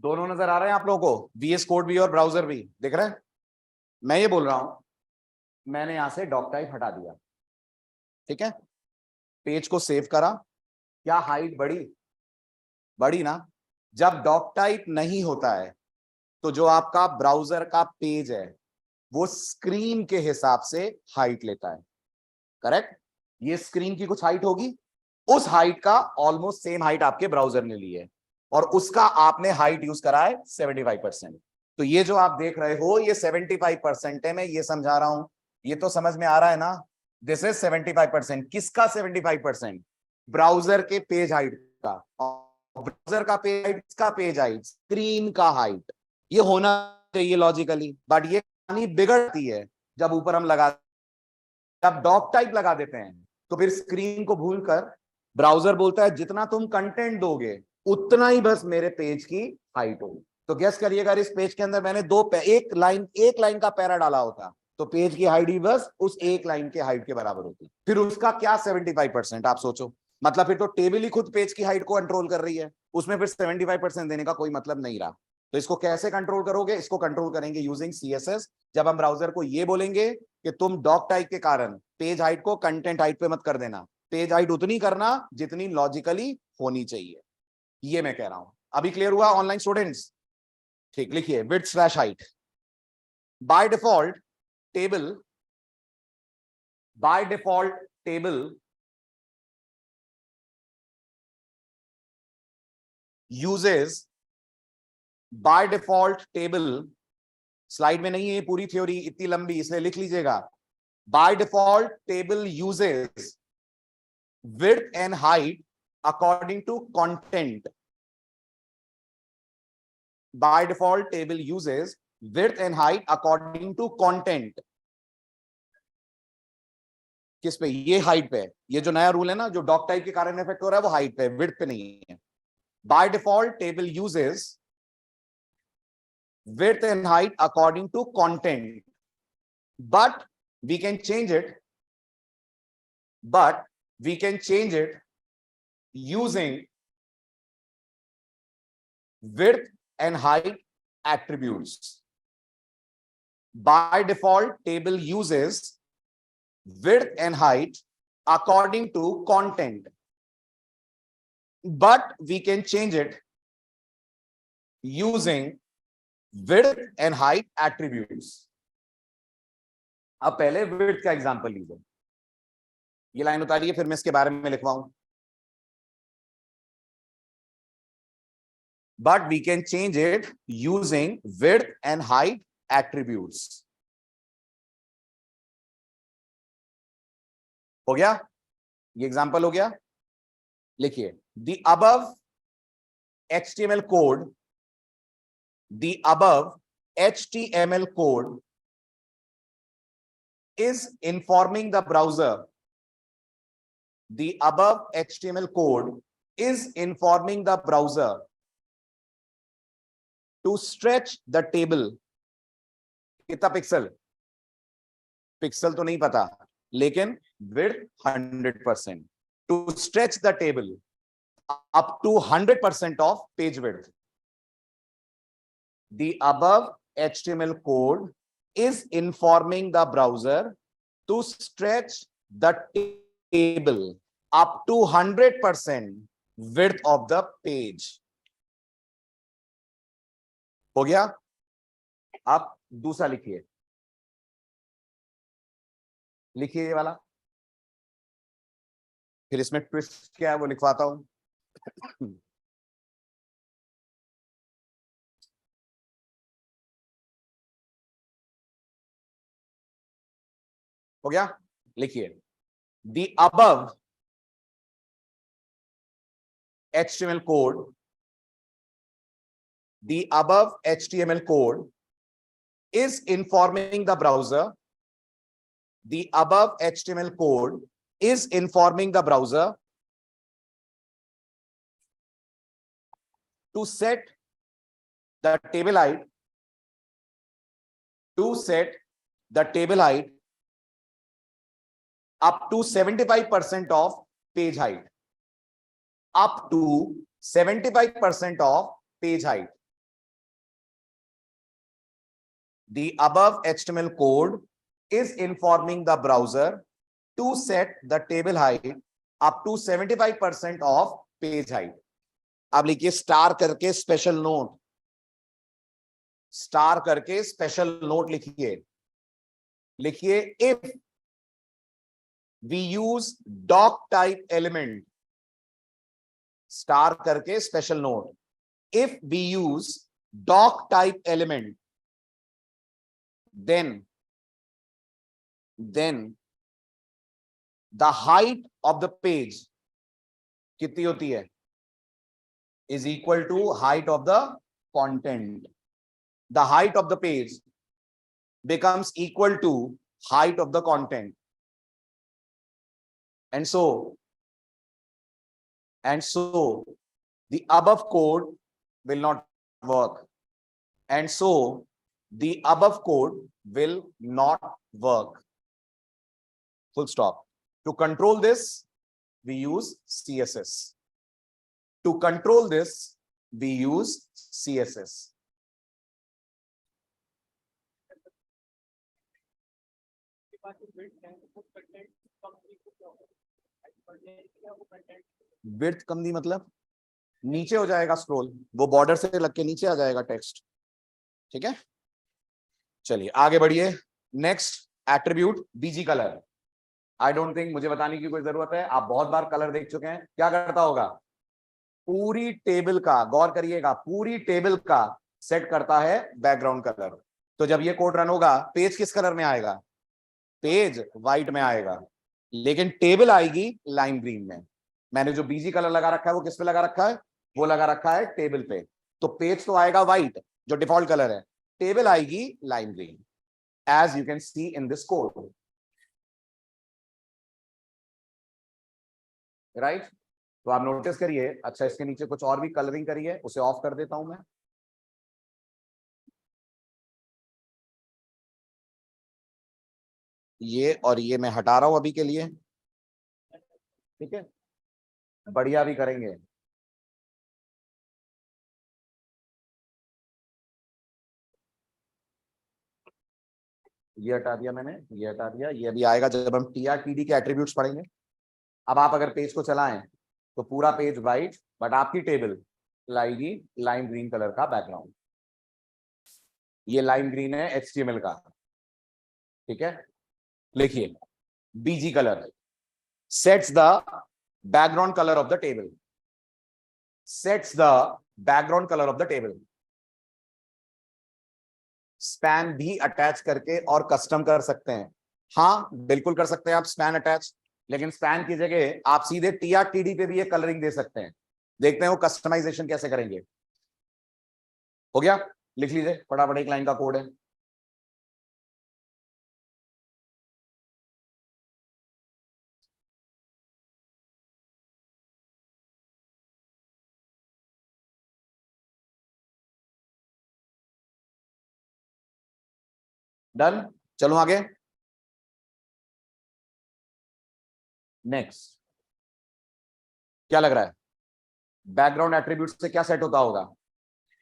दोनों नजर आ रहे हैं आप लोगों को, वीएस कोड भी और ब्राउजर भी दिख रहा है। मैं ये बोल रहा हूं, मैंने यहां से डॉक टाइप हटा दिया, ठीक है, पेज को सेव करा, क्या हाइट बढ़ी, बढ़ी ना। जब डॉक टाइप नहीं होता है तो जो आपका ब्राउजर का पेज है वो स्क्रीन के हिसाब से हाइट लेता है, करेक्ट। ये स्क्रीन की कुछ हाइट होगी, उस हाइट का ऑलमोस्ट सेम हाइट आपके ब्राउजर ने ली है, और उसका आपने हाइट यूज करा है 75%। तो ये जो आप देख रहे हो ये 75% है, मैं ये समझा रहा हूं, ये तो समझ में आ रहा है ना। This is 75%। किसका 75%, ब्राउजर के पेज हाइट का। ब्राउजर का पेज हाइट, का पेज हाइट, स्क्रीन का हाइट, ये होना चाहिए लॉजिकली, बट ये कहानी बिगड़ती है जब ऊपर हम लगा, जब डॉक टाइप लगा देते हैं तो फिर स्क्रीन को भूलकर ब्राउजर बोलता है जितना तुम कंटेंट दोगे उतना ही बस मेरे पेज की हाइट होगी। तो गेस करिएगा, इस पेज के अंदर मैंने एक लाइन का पैरा डाला होता तो पेज की हाइट ही बस उस एक लाइन के हाइट के बराबर होती, फिर उसका क्या 75%, आप सोचो। मतलब फिर तो टेबल ही खुद पेज की हाइट को कंट्रोल कर रही है, उसमें फिर 75% देने का कोई मतलब नहीं रहा। तो इसको कैसे कंट्रोल करोगे, इसको कंट्रोल करेंगे यूजिंग सीएसएस। जब हम ब्राउजर को ये बोलेंगे कि तुम डॉक टाइप के कारण पेज हाइट को कंटेंट हाइट पे मत कर देना, पेज हाइट उतनी करना जितनी लॉजिकली होनी चाहिए, ये मैं कह रहा हूं। अभी क्लियर हुआ ऑनलाइन स्टूडेंट्स, ठीक, लिखिए width slash height. By default table, bye default table uses, bye default table, slide में नहीं है पूरी थ्योरी इतनी लंबी इसलिए लिख लीजिएगा। Bye default table uses width and height according to content. By default table uses width and height according to content. किस पे, ये हाइट पे, ये जो नया रूल है ना जो डॉक टाइप के कारण इफेक्ट हो रहा है वो हाइट पे, विड्थ पे नहीं है। Bye default table uses width and height according to content, but we can change it, but we can change it using width and height attributes. By default table uses width and height according to content, but we can change it using width and height attributes. अब पहले width का example लीजिए, ये line उतारिए, फिर मैं इसके बारे में लिखवाऊं। But we can change it using width and height attributes. हो गया, ये एग्जांपल हो गया। लिखिए, the above HTML code, the above HTML code is informing the browser. The above HTML code is informing the browser to stretch the table. कितना pixel? Pixel तो नहीं पता, लेकिन width 100%. To stretch the table up to 100% of page width. The above HTML code is informing the browser to stretch the table up to 100% width of the page. हो गया? अब दूसरा लिखिए, लिखिए ये वाला, फिर इसमें ट्विस्ट क्या है वो लिखवाता हूं। हो गया? लिखिए, the above HTML code, the above HTML code is informing the browser. The above HTML code is informing the browser to set the table height, up to 75% of page height. Up to 75% of page height. The above HTML code is informing the browser to set the table height up to 75% of page height. अब लिखिए star करके special note, star करके special note लिखिए। लिखिए, if we use doc type element, star करके special note, if we use doc type element, then the height of the page कितनी होती है? Is equal to height of the content. The height of the page becomes equal to height of the content, and so the above code will not work, and so the above code will not work. Full stop. To control this, we use CSS. To control this, we use CSS. Width कम नहीं मतलब नीचे हो जाएगा scroll, वो border से लग के नीचे आ जाएगा टेक्स्ट। ठीक है, चलिए आगे बढ़िए। Next attribute BG colour. I don't think मुझे बताने की कोई जरूरत है, आप बहुत बार कलर देख चुके हैं। क्या करता होगा? पूरी टेबल का, गौर करिएगा, पूरी टेबल का सेट करता है बैकग्राउंड कलर। तो जब ये कोड रन होगा, पेज किस कलर में आएगा? पेज व्हाइट में आएगा, लेकिन टेबल आएगी लाइम ग्रीन में। मैंने जो बीजी कलर लगा रखा है वो किस पे लगा रखा है? वो लगा रखा है टेबल पे। तो पेज तो आएगा व्हाइट जो डिफॉल्ट कलर है, टेबल आएगी lime green, as you can see in this code, right? तो आप नोटिस करिए। अच्छा, इसके नीचे कुछ और भी कलरिंग करिए, उसे ऑफ कर देता हूं मैं। ये और ये मैं हटा रहा हूं अभी के लिए, ठीक है? बढ़िया भी करेंगे। ये हटा दिया मैंने, ये हटा दिया, ये अभी आएगा जब हम TR-TD के एट्रीब्यूट्स पढ़ेंगे। अब आप अगर पेज को चलाएं तो पूरा पेज व्हाइट, बट आपकी टेबल लाएगी लाइम ग्रीन कलर का बैकग्राउंड। ये लाइम ग्रीन है HTML का, ठीक है? लिखिए BG colour sets the background colour of the table, sets the background colour of the table. Span भी अटैच करके और कस्टम कर सकते हैं। हाँ बिल्कुल कर सकते हैं आप स्पैन अटैच, लेकिन स्पैन की जगह आप सीधे टीआरटीडी पे भी ये कलरिंग दे सकते हैं। देखते हैं वो कस्टमाइजेशन कैसे करेंगे। हो गया, लिख लीजिए फटाफट, एक लाइन का कोड है। डन, चलो आगे। नेक्स्ट क्या लग रहा है, बैकग्राउंड एट्रीब्यूट से क्या सेट होता होगा?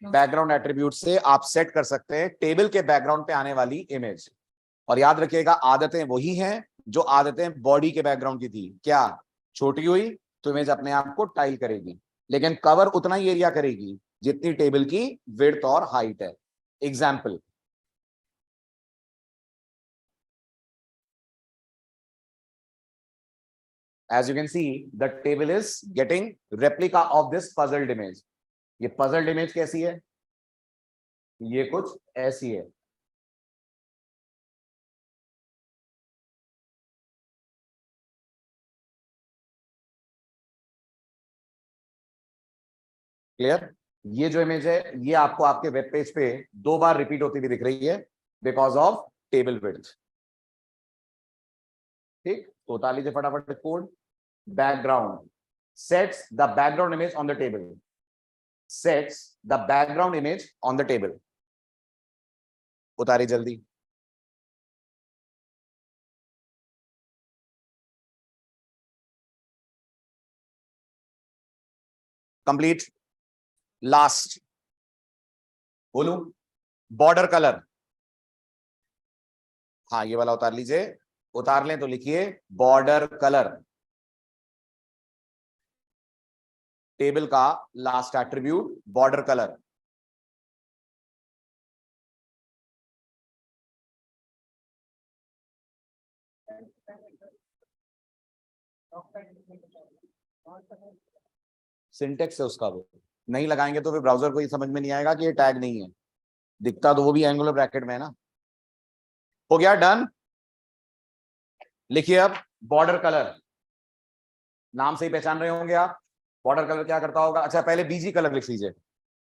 बैकग्राउंड एट्रीब्यूट से आप सेट कर सकते हैं टेबल के बैकग्राउंड पे आने वाली इमेज। और याद रखिएगा आदतें वही हैं जो आदतें बॉडी के बैकग्राउंड की थी। क्या छोटी हुई तो इमेज अपने आप को टाइल करेगी, लेकिन कवर उतना ही एरिया करेगी जितनी टेबल की विड्थ और हाइट है। Example, as you can see the table is getting replica of this puzzled image। ये puzzled image कैसी है? ये कुछ ऐसी है। क्लियर? ये जो इमेज है ये आपको आपके वेब पेज पे 2 बार रिपीट होती हुई दिख रही है बिकॉज ऑफ टेबल विड्थ। ठीक, तो उतार लीजिए फटाफट code. Background sets the background image on the table, sets the background image on the table. उतारी जल्दी। कंप्लीट। लास्ट बोलू, बॉर्डर कलर। हाँ ये वाला उतार लीजिए, उतार लें तो लिखिए बॉर्डर कलर। टेबल का last attribute border colour. Syntax है उसका, वो नहीं लगाएंगे तो फिर ब्राउजर को ये समझ में नहीं आएगा कि ये टैग नहीं है। दिखता तो वो भी एंगुलर ब्रैकेट में है ना। हो गया, डन। लिखिए अब बॉर्डर कलर, नाम से ही पहचान रहे होंगे आप बॉर्डर कलर क्या करता होगा। अच्छा पहले बीजी कलर लिख लीजिए,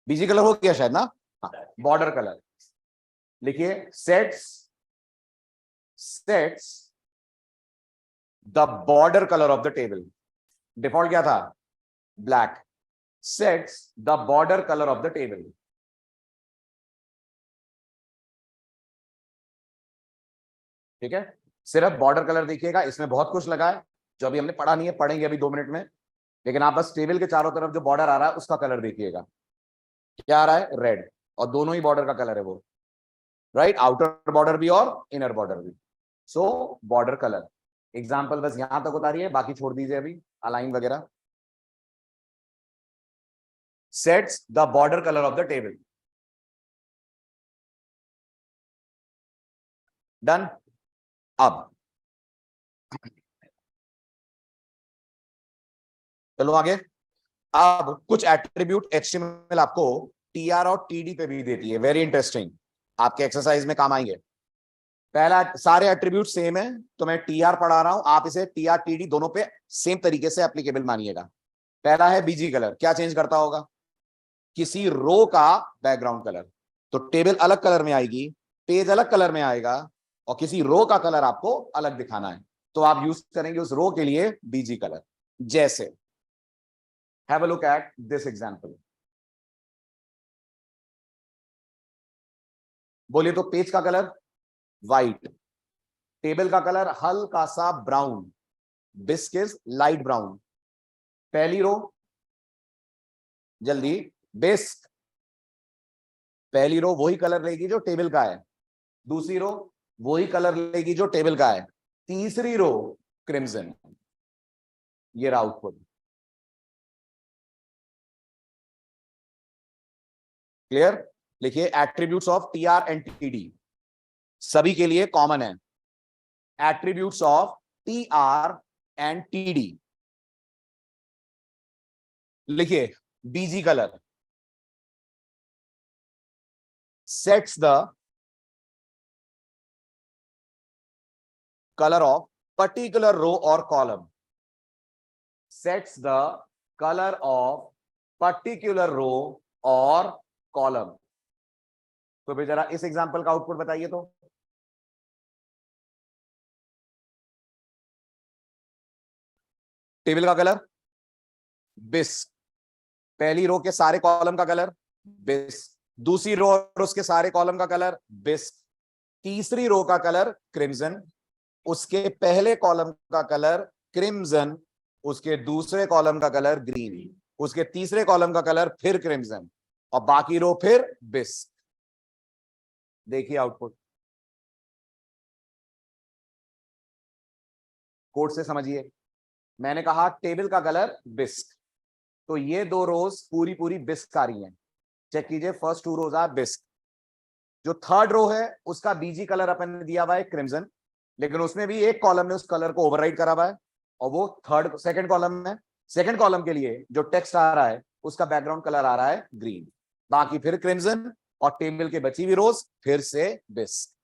बीजी कलर हो गया शायद ना। हाँ, बॉर्डर कलर लिखिए sets, sets the border colour of the table. Default क्या था? Black. Sets the border colour of the table. ठीक है, सिर्फ बॉर्डर कलर देखिएगा, इसमें बहुत कुछ लगा है जो अभी हमने पढ़ा नहीं है, पढ़ेंगे अभी 2 मिनट में। लेकिन आप बस टेबल के चारों तरफ जो बॉर्डर आ रहा है उसका कलर देखिएगा। क्या आ रहा है? रेड। और दोनों ही बॉर्डर का कलर है वो, राइट, आउटर बॉर्डर भी और इनर बॉर्डर भी। सो बॉर्डर कलर एग्जाम्पल बस यहां तक उतारिए, बाकी छोड़ दीजिए अभी अलाइन वगैरह। Sets the border colour of the table. Done. अब चलो आगे। अब कुछ एट्रीब्यूट एचटीएमएल आपको टीआर और टीडी पे भी देती है, वेरी इंटरेस्टिंग, आपके एक्सरसाइज में काम आएंगे। पहला, सारे एट्रीब्यूट सेम है तो मैं टीआर पढ़ा रहा हूं, आप इसे टीआर टीडी दोनों पे सेम तरीके से एप्लीकेबल मानिएगा। पहला है बीजी कलर, क्या चेंज करता होगा? किसी रो का बैकग्राउंड कलर। तो टेबल अलग कलर में आएगी, पेज अलग कलर में आएगा, और किसी रो का कलर आपको अलग दिखाना है तो आप यूज करेंगे उस रो के लिए बीजी कलर। जैसे have a look at this example. बोलिए तो पेज का कलर व्हाइट, टेबल का कलर हल्का सा brown, bisque is light brown. पहली रो, जल्दी, बिस्क पहली रो वही कलर लेगी जो टेबल का है, दूसरी रो वही कलर लेगी जो टेबल का है, तीसरी रो क्रिम्सन। ये रहा आउटपुट। क्लियर? लिखिए attributes of TR and TD सभी के लिए कॉमन है। attributes of TR and TD. लिखिए BG color sets the color of particular row or column. Sets the color of particular row or column. तो फिर जरा इस एग्जांपल का आउटपुट बताइए तो। टेबल का कलर बिस्क, पहली रो के सारे कॉलम का कलर बिस्क, दूसरी रो और उसके सारे कॉलम का कलर बिस्क, तीसरी रो का कलर क्रिम्सन, उसके पहले कॉलम का कलर क्रिम्सन, उसके दूसरे कॉलम का कलर ग्रीन, उसके तीसरे कॉलम का कलर फिर क्रिम्सन और बाकी रो फिर बिस्क। देखिए आउटपुट, कोड से समझिए। मैंने कहा टेबल का कलर बिस्क, तो ये दो रोज पूरी पूरी बिस्क आ रही हैं। चेक कीजिए, first two rows are bisque. जो थर्ड रो है उसका बीजी कलर अपन ने दिया हुआ है क्रिम्सन, लेकिन उसमें भी एक कॉलम ने उस कलर को ओवरराइड करा हुआ है और वो सेकंड कॉलम में, सेकंड कॉलम के लिए जो टेक्स्ट आ रहा है उसका बैकग्राउंड कलर आ रहा है ग्रीन, बाकी फिर क्रिम्सन और टेबल के बची हुई रोज फिर से बिस्क।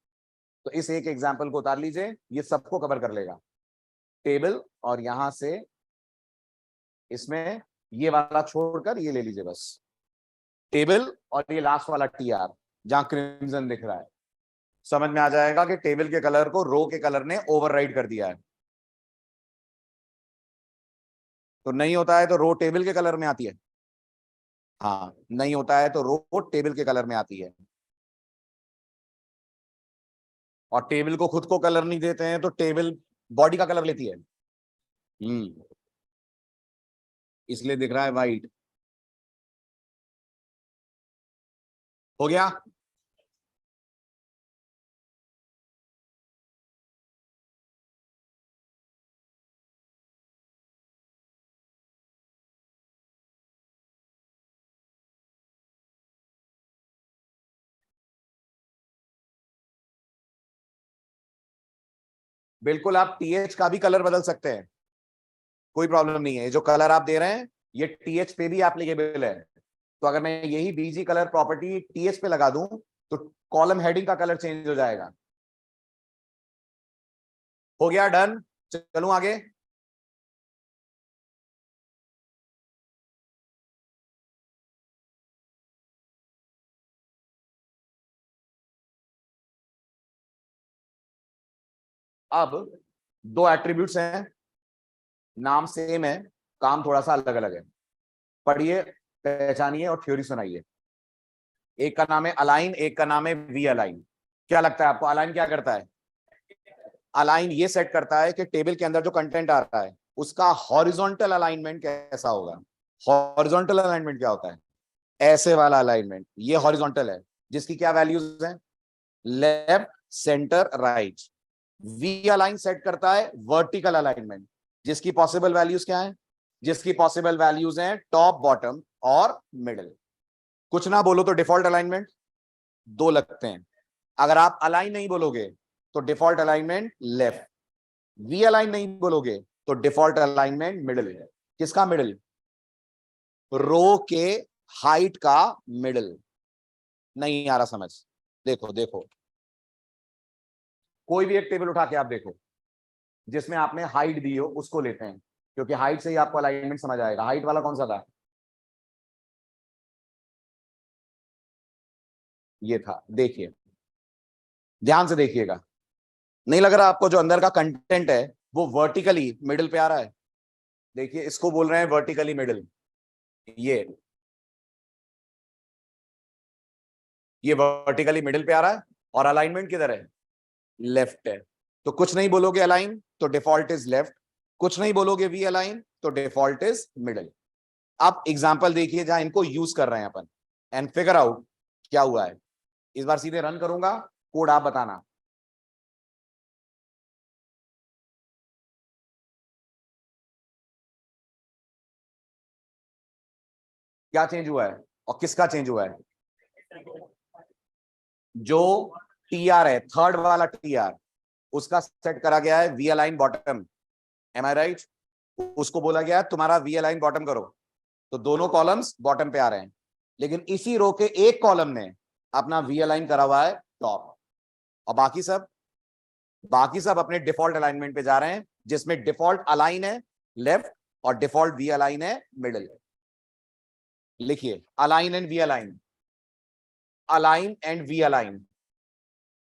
तो इस एक एग्जाम्पल को उतार लीजिए, ये सबको कवर कर लेगा। टेबल और यहां से इसमें ये वाला छोड़कर ये ले लीजिए बस, टेबल और ये लास्ट वाला TR जहां क्रिम्सन दिख रहा है। समझ में आ जाएगा कि टेबल के कलर को रो के कलर ने ओवरराइड कर दिया है। तो नहीं होता है तो रो टेबल के कलर में आती है, हाँ नहीं होता है तो रो टेबल के कलर में आती है। और टेबल को खुद को कलर नहीं देते हैं तो टेबल बॉडी का कलर लेती है। इसलिए दिख रहा है वाइट। हो गया? बिल्कुल, आप TH का भी कलर बदल सकते हैं, कोई प्रॉब्लम नहीं है। जो कलर आप दे रहे हैं ये TH पे भी एप्लीकेबल है। तो अगर मैं यही बीजी कलर प्रॉपर्टी TH पे लगा दूं तो कॉलम हेडिंग का कलर चेंज हो जाएगा। हो गया? डन? चलूं आगे? अब दो एट्रीब्यूट्स हैं, नाम सेम है, काम थोड़ा सा अलग अलग है। पढ़िए, पहचानिए और थ्योरी सुनाइए। एक का नाम है अलाइन, एक का नाम है वी अलाइन। क्या लगता है आपको अलाइन क्या करता है? अलाइन ये सेट करता है कि टेबल के अंदर जो कंटेंट आ रहा है उसका हॉरिजॉन्टल अलाइनमेंट कैसा होगा। हॉरिजॉन्टल अलाइनमेंट क्या होता है? ऐसे वाला अलाइनमेंट, ये हॉरिजॉन्टल है, जिसकी क्या वैल्यूज हैं? Left, center, right. V align set करता है वर्टिकल अलाइनमेंट, जिसकी पॉसिबल वैल्यूज क्या है? जिसकी पॉसिबल वैल्यूज हैं टॉप, बॉटम और मिडिल। कुछ ना बोलो तो डिफॉल्ट अलाइनमेंट दो लगते हैं। अगर आप अलाइन नहीं बोलोगे तो default alignment left, V align नहीं बोलोगे तो डिफॉल्ट अलाइनमेंट मिडिल। किसका मिडिल? रो के हाइट का मिडिल। नहीं आ रहा समझ? देखो देखो, कोई भी एक टेबल उठा के आप देखो जिसमें आपने हाइट दी हो, उसको लेते हैं, क्योंकि हाइट से ही आपको अलाइनमेंट समझ आएगा। हाइट वाला कौन सा था? ये था। देखिए, ध्यान से देखिएगा, नहीं लग रहा आपको जो अंदर का कंटेंट है वो वर्टिकली मिडिल पे आ रहा है? देखिए, इसको बोल रहे हैं वर्टिकली मिडिल। ये वर्टिकली मिडिल पे आ रहा है और अलाइनमेंट किधर है? लेफ्ट है। तो कुछ नहीं बोलोगे अलाइन तो डिफॉल्ट इज लेफ्ट, कुछ नहीं बोलोगे वी अलाइन तो डिफॉल्ट इज मिडिल। अब एग्जांपल देखिए जहां इनको यूज कर रहे हैं अपन, एंड फिगर आउट क्या हुआ है। इस बार सीधे रन करूंगा, कोड आप बताना क्या चेंज हुआ है और किसका चेंज हुआ है। जो TR है, थर्ड वाला TR, उसका सेट करा गया है V align bottom, am I right? उसको बोला गया है तुम्हारा वी अलाइन बॉटम करो, तो दोनों कॉलम्स बॉटम पे आ रहे हैं, लेकिन इसी रो के एक कॉलम ने अपना वी अलाइन करा हुआ है टॉप, और बाकी सब अपने डिफॉल्ट अलाइनमेंट पे जा रहे हैं, जिसमें डिफॉल्ट अलाइन है लेफ्ट और डिफॉल्ट वी अलाइन है मिडिल। लिखिए align and V align, align and V align,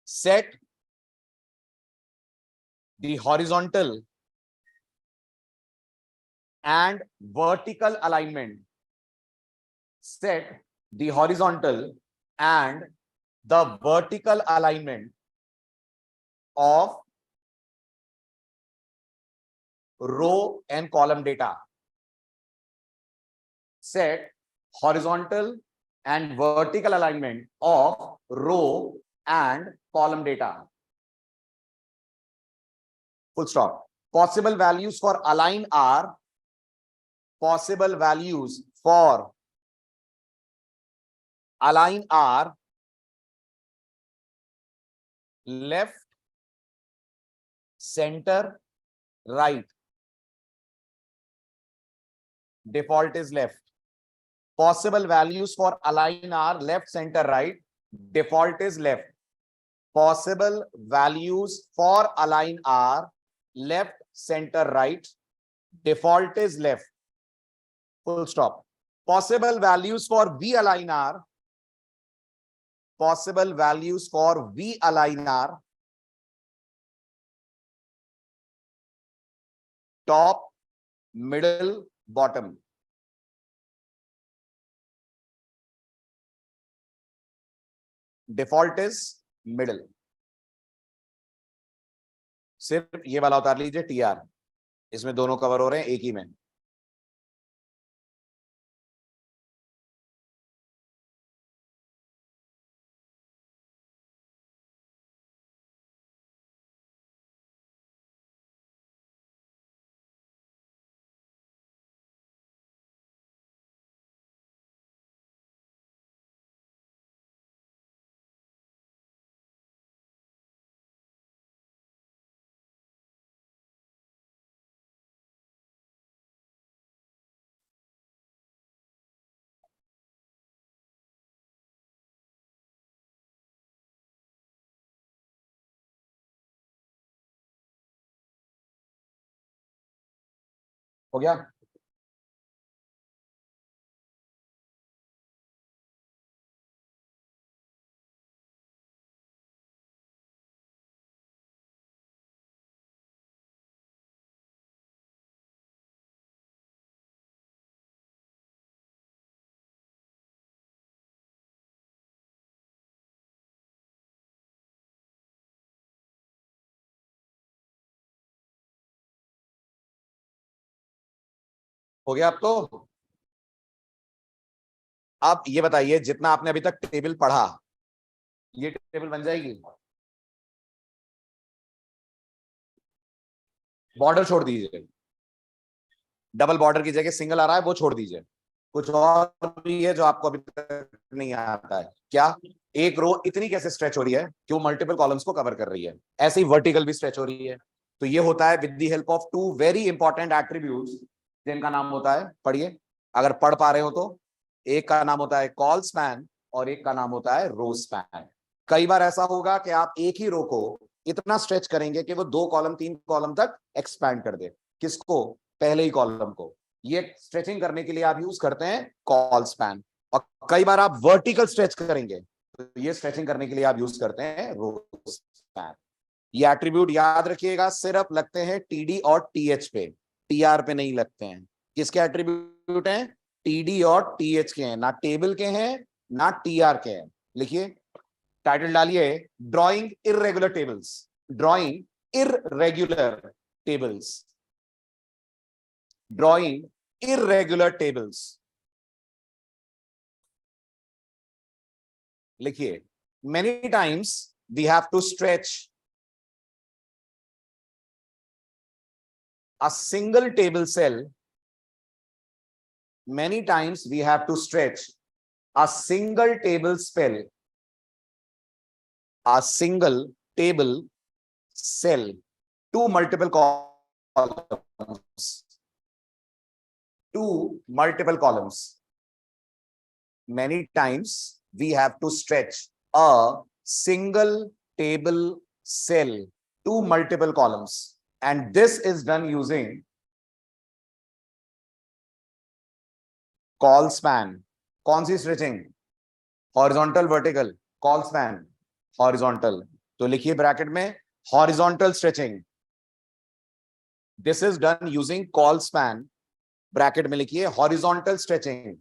set the horizontal and vertical alignment, set the horizontal and the vertical alignment of row and column data, set horizontal and vertical alignment of row and column data, full stop. Possible values for align are, possible values for align are left, center, right. Default is left. Possible values for align are left, center, right. Default is left. Possible values for align are left, center, right. Default is left. Full stop. Possible values for V align are, possible values for V align are top, middle, bottom. Default is middle. सिर्फ ये वाला उतार लीजिए TR, इसमें दोनों cover हो रहे हैं एक ही में। हो गया? हो गया? अब तो अब ये बताइए, जितना आपने अभी तक टेबल पढ़ा, ये टेबल बन जाएगी? बॉर्डर छोड़ दीजिए, डबल बॉर्डर की जगह सिंगल आ रहा है वो छोड़ दीजिए। कुछ और भी है जो आपको अभी तक नहीं आता है क्या? एक रो इतनी कैसे स्ट्रेच हो रही है कि वो मल्टीपल कॉलम्स को कवर कर रही है, ऐसे ही वर्टिकल भी स्ट्रेच हो रही है। तो ये होता है with the help of two very important attributes, जिनका नाम होता है, पढ़िए अगर पढ़ पा रहे हो तो, एक का नाम होता है कॉल स्पैन और एक का नाम होता है रो स्पैन। कई बार ऐसा होगा कि आप एक ही रो को इतना स्ट्रेच करेंगे कि वो 2 कॉलम 3 कॉलम तक एक्सपैंड कर दे। किसको? पहले ही कॉलम को। ये स्ट्रेचिंग करने के लिए आप यूज करते हैं कॉल स्पैन। और कई बार आप वर्टिकल स्ट्रेच करेंगे तो ये स्ट्रेचिंग करने के लिए आप यूज करते हैं रो स्पैन। ये एट्रीब्यूट याद रखिएगा, सिर्फ लगते हैं टीडी और टीएच पे, टीआर पे नहीं लगते हैं। किसके एट्रीब्यूट हैं? टीडी और टीएच के हैं, ना टेबल के हैं ना टीआर के हैं। लिखिए, टाइटल डालिए drawing irregular tables, drawing irregular tables, drawing irregular tables. लिखिए, many times we have to stretch a single table cell, many times we have to stretch a single table cell, a single table cell to multiple columns. To multiple columns. Many times we have to stretch a single table cell to multiple columns, and this is done using call span. कौन सी stretching? Horizontal vertical. Col span horizontal. तो लिखिए bracket में horizontal stretching. This is done using col span. Bracket में लिखिए horizontal stretching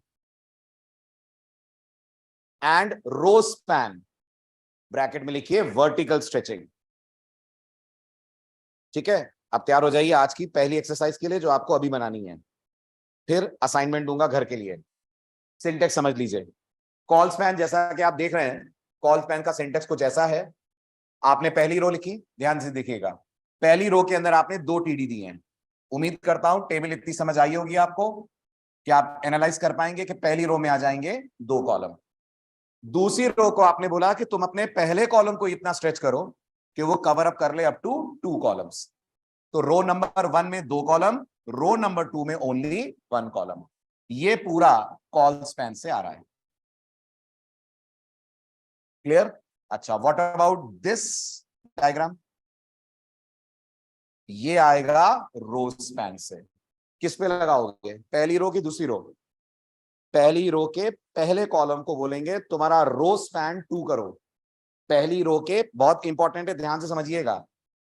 and row span. Bracket में लिखिए vertical stretching. ठीक है, अब तैयार हो जाइए आज की पहली एक्सरसाइज के लिए जो आपको अभी बनानी है. फिर असाइनमेंट दूंगा घर के लिए. सिंटेक्स समझ लीजिए. कॉल स्पैन जैसा कि आप देख रहे हैं, कॉल स्पैन का सिंटेक्स कुछ ऐसा है. आपने पहली रो लिखी, ध्यान से देखिएगा. पहली रो के अंदर आपने 2 टीडी दिए हैं. उम्मीद करता हूं टेबल इतनी समझ आई होगी आपको कि आप एनालाइज कर पाएंगे कि पहली रो में आ जाएंगे 2 कॉलम. दूसरी रो को आपने बोला कि तुम अपने पहले कॉलम को इतना स्ट्रेच करो कि वो कवर अप कर ले अप टू 2 कॉलम्स. तो रो नंबर 1 में 2 कॉलम, रो नंबर 2 में ओनली 1 कॉलम. ये पूरा कॉल स्पैन से आ रहा है. क्लियर? अच्छा, व्हाट अबाउट दिस डायग्राम? ये आएगा रो स्पैन से. किस पे लगाओगे? पहली रो की दूसरी रो? पहली रो के पहले कॉलम को बोलेंगे तुम्हारा रो स्पैन 2 करो. पहली रो के, बहुत इंपॉर्टेंट है, ध्यान से समझिएगा,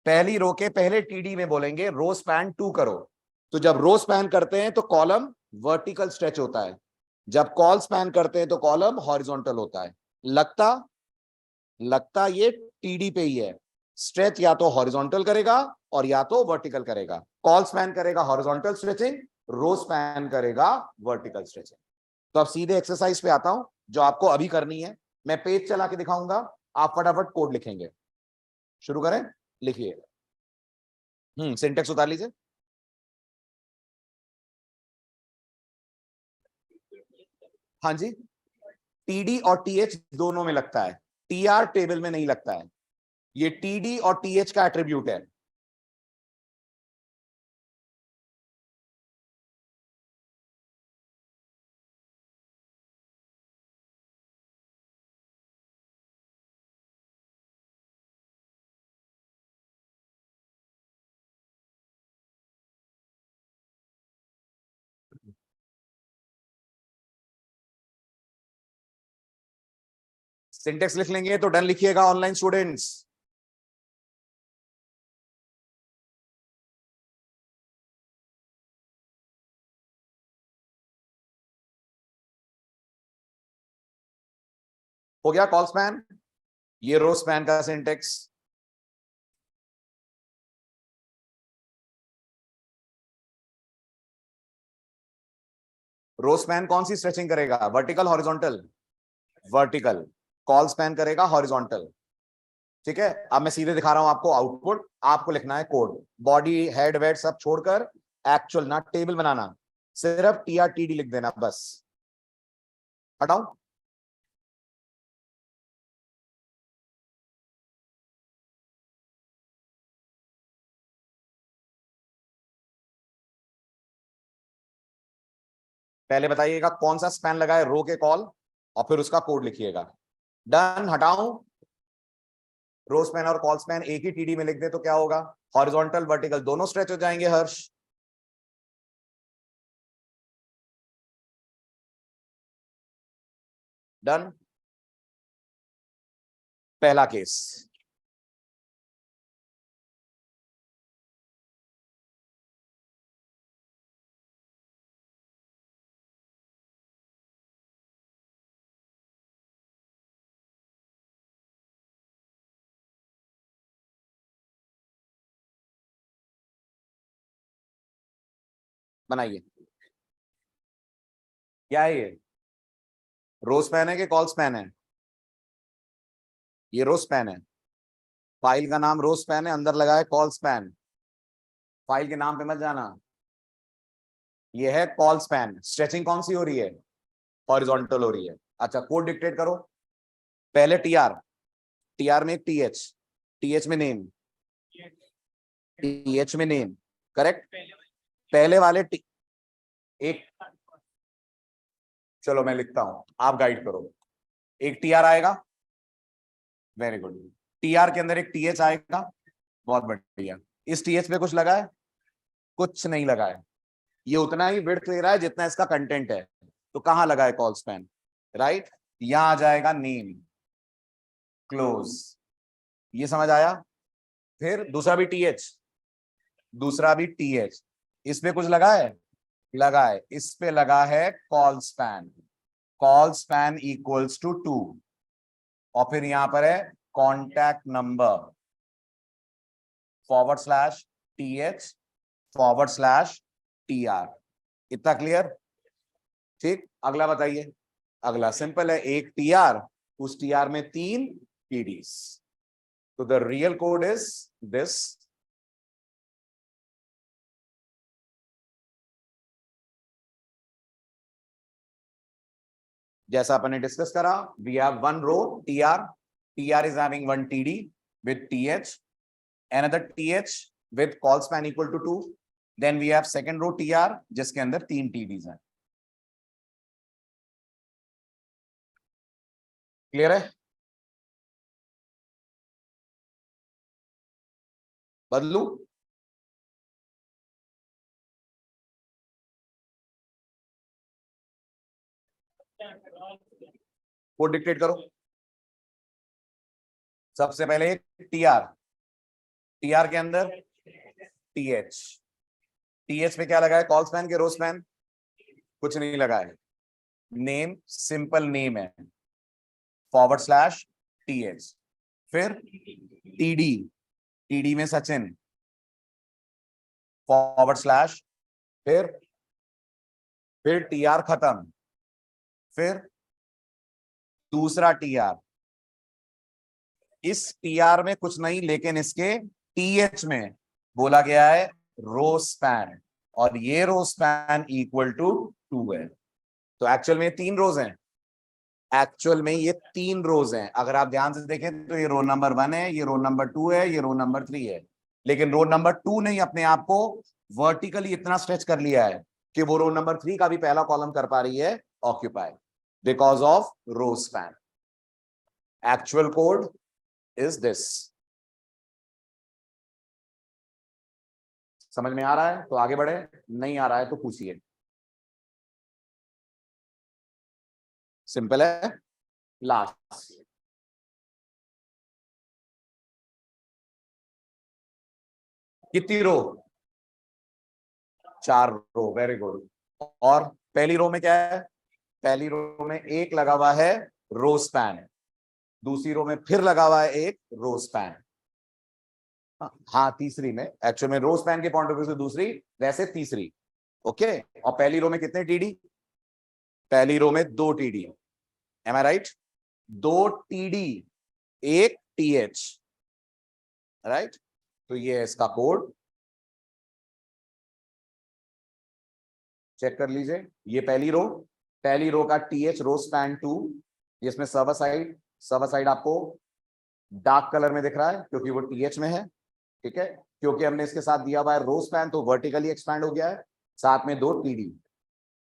पहली रो के पहले टीडी में बोलेंगे रो स्पैन 2 करो. तो जब रो स्पैन करते हैं तो कॉलम वर्टिकल स्ट्रेच होता है. जब कॉल स्पैन करते हैं तो कॉलम हॉरिजॉन्टल होता है. लगता ये टीडी पे ही है. स्ट्रेच या तो हॉरिजॉन्टल करेगा और या तो वर्टिकल करेगा. कॉल स्पैन करेगा हॉरिजॉन्टल स्ट्रेचिंग, रो स्पैन करेगा वर्टिकल स्ट्रेचिंग. तो अब सीधे एक्सरसाइज पे आता हूं जो आपको अभी करनी है. मैं पेज चला के दिखाऊंगा, आप फटाफट कोड लिखेंगे. शुरू करें? लिखिए. सिंटेक्स उतार लीजिए. हाँ जी, टीडी और टीएच दोनों में लगता है, टीआर टेबल में नहीं लगता है. ये टीडी और टीएच का एट्रीब्यूट है. सिंटेक्स लिख लेंगे तो डन लिखिएगा ऑनलाइन स्टूडेंट्स. हो गया कॉल स्पैन. ये रो स्पैन का सिंटेक्स. रो स्पैन कौन सी स्ट्रेचिंग करेगा? Vertical horizontal? Vertical. Col span करेगा हॉरिजॉन्टल. ठीक है, अब मैं सीधे दिखा रहा हूं आपको आउटपुट. आपको लिखना है कोड. बॉडी हेड वेड सब छोड़कर एक्चुअल ना टेबल बनाना, सिर्फ टीआर टीडी लिख देना बस. हटाओ. पहले बताइएगा कौन सा स्पैन लगाए रो के कॉल, और फिर उसका कोड लिखिएगा. डन. हटाऊं. रो स्पैन और कॉल स्पैन एक ही टीडी में लिख दे तो क्या होगा? हॉरिजॉन्टल वर्टिकल दोनों स्ट्रेच हो जाएंगे. हर्ष, डन. पहला केस. बनाइए. क्या है ये? रो स्पैन है कि कॉल स्पैन है? ये रो स्पैन है. फाइल का नाम रो स्पैन है, अंदर लगा है कॉल स्पैन. फाइल के नाम पे मत जाना. ये है कॉल स्पैन. स्ट्रेचिंग कौन सी हो रही है? हॉरिजॉन्टल हो रही है. अच्छा, कोड डिक्टेट करो. पहले टीआर, टीआर में टीएच, टीएच में नेम, टीएच में नेम, करेक्ट। पहले वाले एक, चलो मैं लिखता हूं, आप गाइड करो। एक टीआर आएगा, वेरी गुड। टीआर के अंदर एक टीएच आएगा, बहुत बढ़िया। इस टीएच पे कुछ लगा है? कुछ नहीं लगा है। ये उतना ही विड्थ ले रहा है जितना इसका कंटेंट है। तो कहां लगा है कॉल स्पैन? राइट, यहां आ जाएगा नेम, क्लोज। ये समझ आया? फिर दूसरा भी टीएच, दूसरा भी टीएच। इस पे कुछ लगा है? लगा है। इस पे लगा है col span. Col span equals to 2। और फिर यहां पर है कॉन्टैक्ट नंबर /टीएच /टीआर। इतना क्लियर? ठीक, अगला बताइए। अगला सिंपल है, एक टीआर, उस टीआर में 3 टीडीज। तो the real code is this. जैसा अपन ने डिस्कस करा, we have one row TR, TR is having one TD with TH, another th with call span equal to 2, then we have second row tr जिसके अंदर 3 tds हैं। Clear है? बदलू? Code dictate करो। सबसे पहले टीआर, टीआर के अंदर टीएच, टीएच पे क्या लगा है? कॉल स्पैन के रो स्पैन? कुछ नहीं लगा है। नेम, सिंपल नेम है, /टीएच। फिर टीडी, टीडी में सचिन, /, फिर टीआर खत्म, फिर दूसरा टीआर। इस टीआर में कुछ नहीं, लेकिन इसके टीएच में बोला गया है रो स्पैन, और ये रो स्पैन इक्वल टू 2 है। तो एक्चुअल में 3 रोज हैं। एक्चुअल में ये 3 रोज हैं। अगर आप ध्यान से देखें तो ये रो नंबर 1 है, ये रो नंबर 2 है, ये रो नंबर 3 है। लेकिन रो नंबर 2 ने अपने आप को वर्टिकली इतना स्ट्रेच कर लिया है कि वो रो नंबर 3 का भी पहला कॉलम कर पा रही है occupy, because of row span. Actual code is this. समझ में आ रहा है तो आगे बढ़े, नहीं आ रहा है तो पूछिए। सिंपल है। लास्ट, कितनी रो? 4 रो, वेरी गुड। और पहली रो में क्या है? पहली रो में एक लगा हुआ है रो स्पैन, दूसरी रो में फिर लगा हुआ है एक रो स्पैन। हाँ, तीसरी में, एक्चुअल में रो स्पैन के पॉइंट ऑफ व्यू से दूसरी, वैसे तीसरी। ओके। और पहली रो में कितने टीडी? पहली रो में 2 TD. Am I right? 2 TD, 1 TH, right. तो ये है इसका कोड, चेक कर लीजिए। ये पहली रो, पहली रो का टीएच रो स्पैन 2, जिसमें सर्वर साइड आपको डार्क कलर में दिख रहा है क्योंकि वो टीएच में है। ठीक है, क्योंकि हमने इसके साथ दिया हुआ है रो स्पैन, तो वर्टिकली एक्सपैंड हो गया है, साथ में 2 टीडी।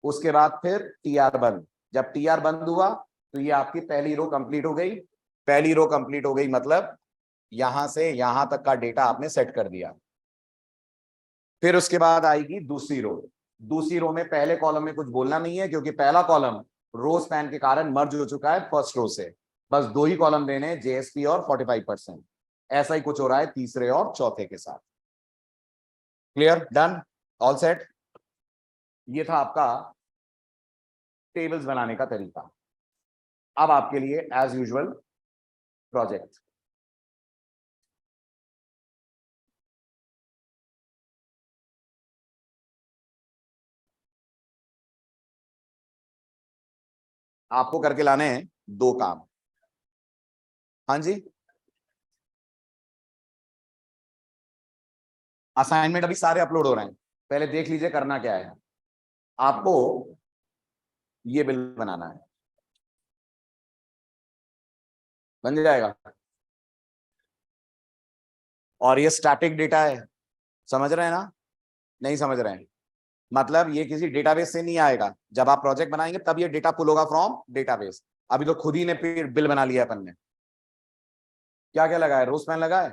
उसके बाद फिर टीआर बंद। जब टीआर बंद हुआ तो ये आपकी पहली रो कंप्लीट हो गई। पहली रो कंप्लीट हो गई मतलब यहां से यहां तक का डेटा आपने सेट कर दिया। फिर उसके बाद आएगी दूसरी रो। दूसरी रो में पहले कॉलम में कुछ बोलना नहीं है, क्योंकि पहला कॉलम रो स्पैन के कारण मर्ज हो चुका है फर्स्ट रो से। बस 2 ही कॉलम देने, जेएसपी और 45%। ऐसा ही कुछ हो रहा है तीसरे और चौथे के साथ। क्लियर? डन? All set? ये था आपका टेबल्स बनाने का तरीका। अब आपके लिए एज यूजुअल प्रोजेक्ट। आपको करके लाने हैं 2 काम। हाँ जी, असाइनमेंट अभी सारे अपलोड हो रहे हैं, पहले देख लीजिए करना क्या है। आपको ये बिल बनाना है, बन जाएगा। और ये स्टैटिक डेटा है, समझ रहे हैं ना? नहीं समझ रहे हैं? मतलब ये किसी डेटाबेस से नहीं आएगा, जब आप प्रोजेक्ट बनाएंगे तब ये डेटा पुल होगा फ्रॉम डेटाबेस। अभी तो खुद ही ने फिर बिल बना लिया अपन ने। क्या क्या लगा है? रोज पैन लगा है,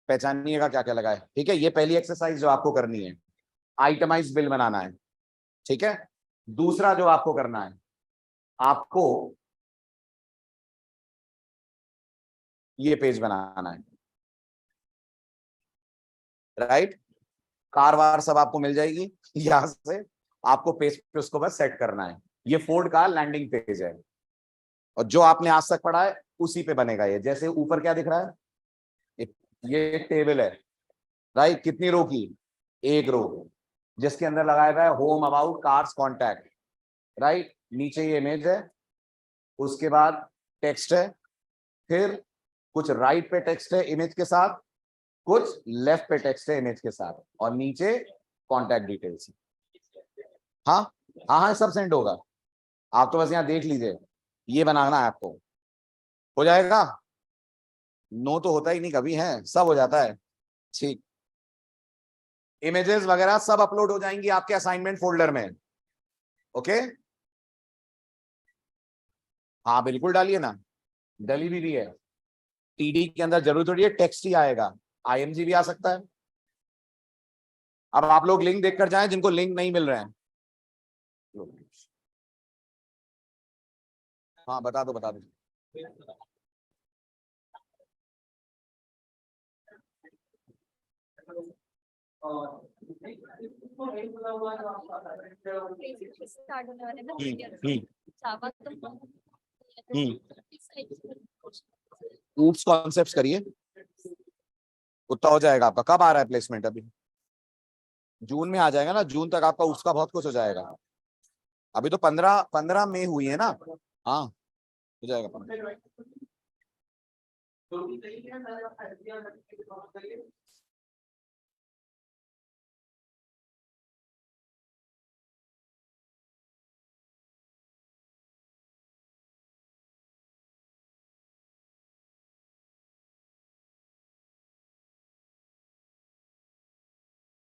पहचानिएगा क्या क्या लगा है। ठीक है, ये पहली एक्सरसाइज जो आपको करनी है, आइटमाइज बिल बनाना है। ठीक है, दूसरा जो आपको करना है, आपको ये पेज बनाना है, राइट। कार वार सब आपको मिल जाएगी यहां से, आपको पेज पे उसको बस सेट करना है। ये फोर्ड का लैंडिंग पेज है, और जो आपने आज तक पढ़ा है उसी पे बनेगा ये। जैसे ऊपर क्या दिख रहा है, ये टेबल है, राइट। कितनी रो की? एक रो, जिसके अंदर लगाया हुआ है home, about, cars, contact, right. नीचे ये इमेज है, उसके बाद टेक्स्ट है, फिर कुछ राइट पे टेक्स्ट है इमेज के साथ, कुछ लेफ्ट पे टेक्स्ट है इमेज के साथ, और नीचे कॉन्टैक्ट डिटेल्स। हाँ हाँ हाँ, सब सेंड होगा। आप तो बस यहाँ देख लीजिए, ये बनाना है आपको, हो जाएगा। नो तो होता ही नहीं कभी, है सब हो जाता है। ठीक, इमेजेस वगैरह सब अपलोड हो जाएंगी आपके असाइनमेंट फोल्डर में। ओके, हाँ बिल्कुल डालिए ना, डली भी है। टीडी के अंदर जरूर थोड़ी है टेक्स्ट ही आएगा, आईएमजी भी आ सकता है। अब आप लोग लिंक देखकर जाएं जिनको लिंक नहीं मिल रहे हैं। हाँ बता दो बता दो। ऊप्स कॉन्सेप्ट्स करिए, उतना हो जाएगा आपका। कब आ रहा है प्लेसमेंट? अभी जून में आ जाएगा ना, जून तक आपका उसका बहुत कुछ हो जाएगा। अभी तो 15 मई हुई है ना। हाँ हो जाएगा 15।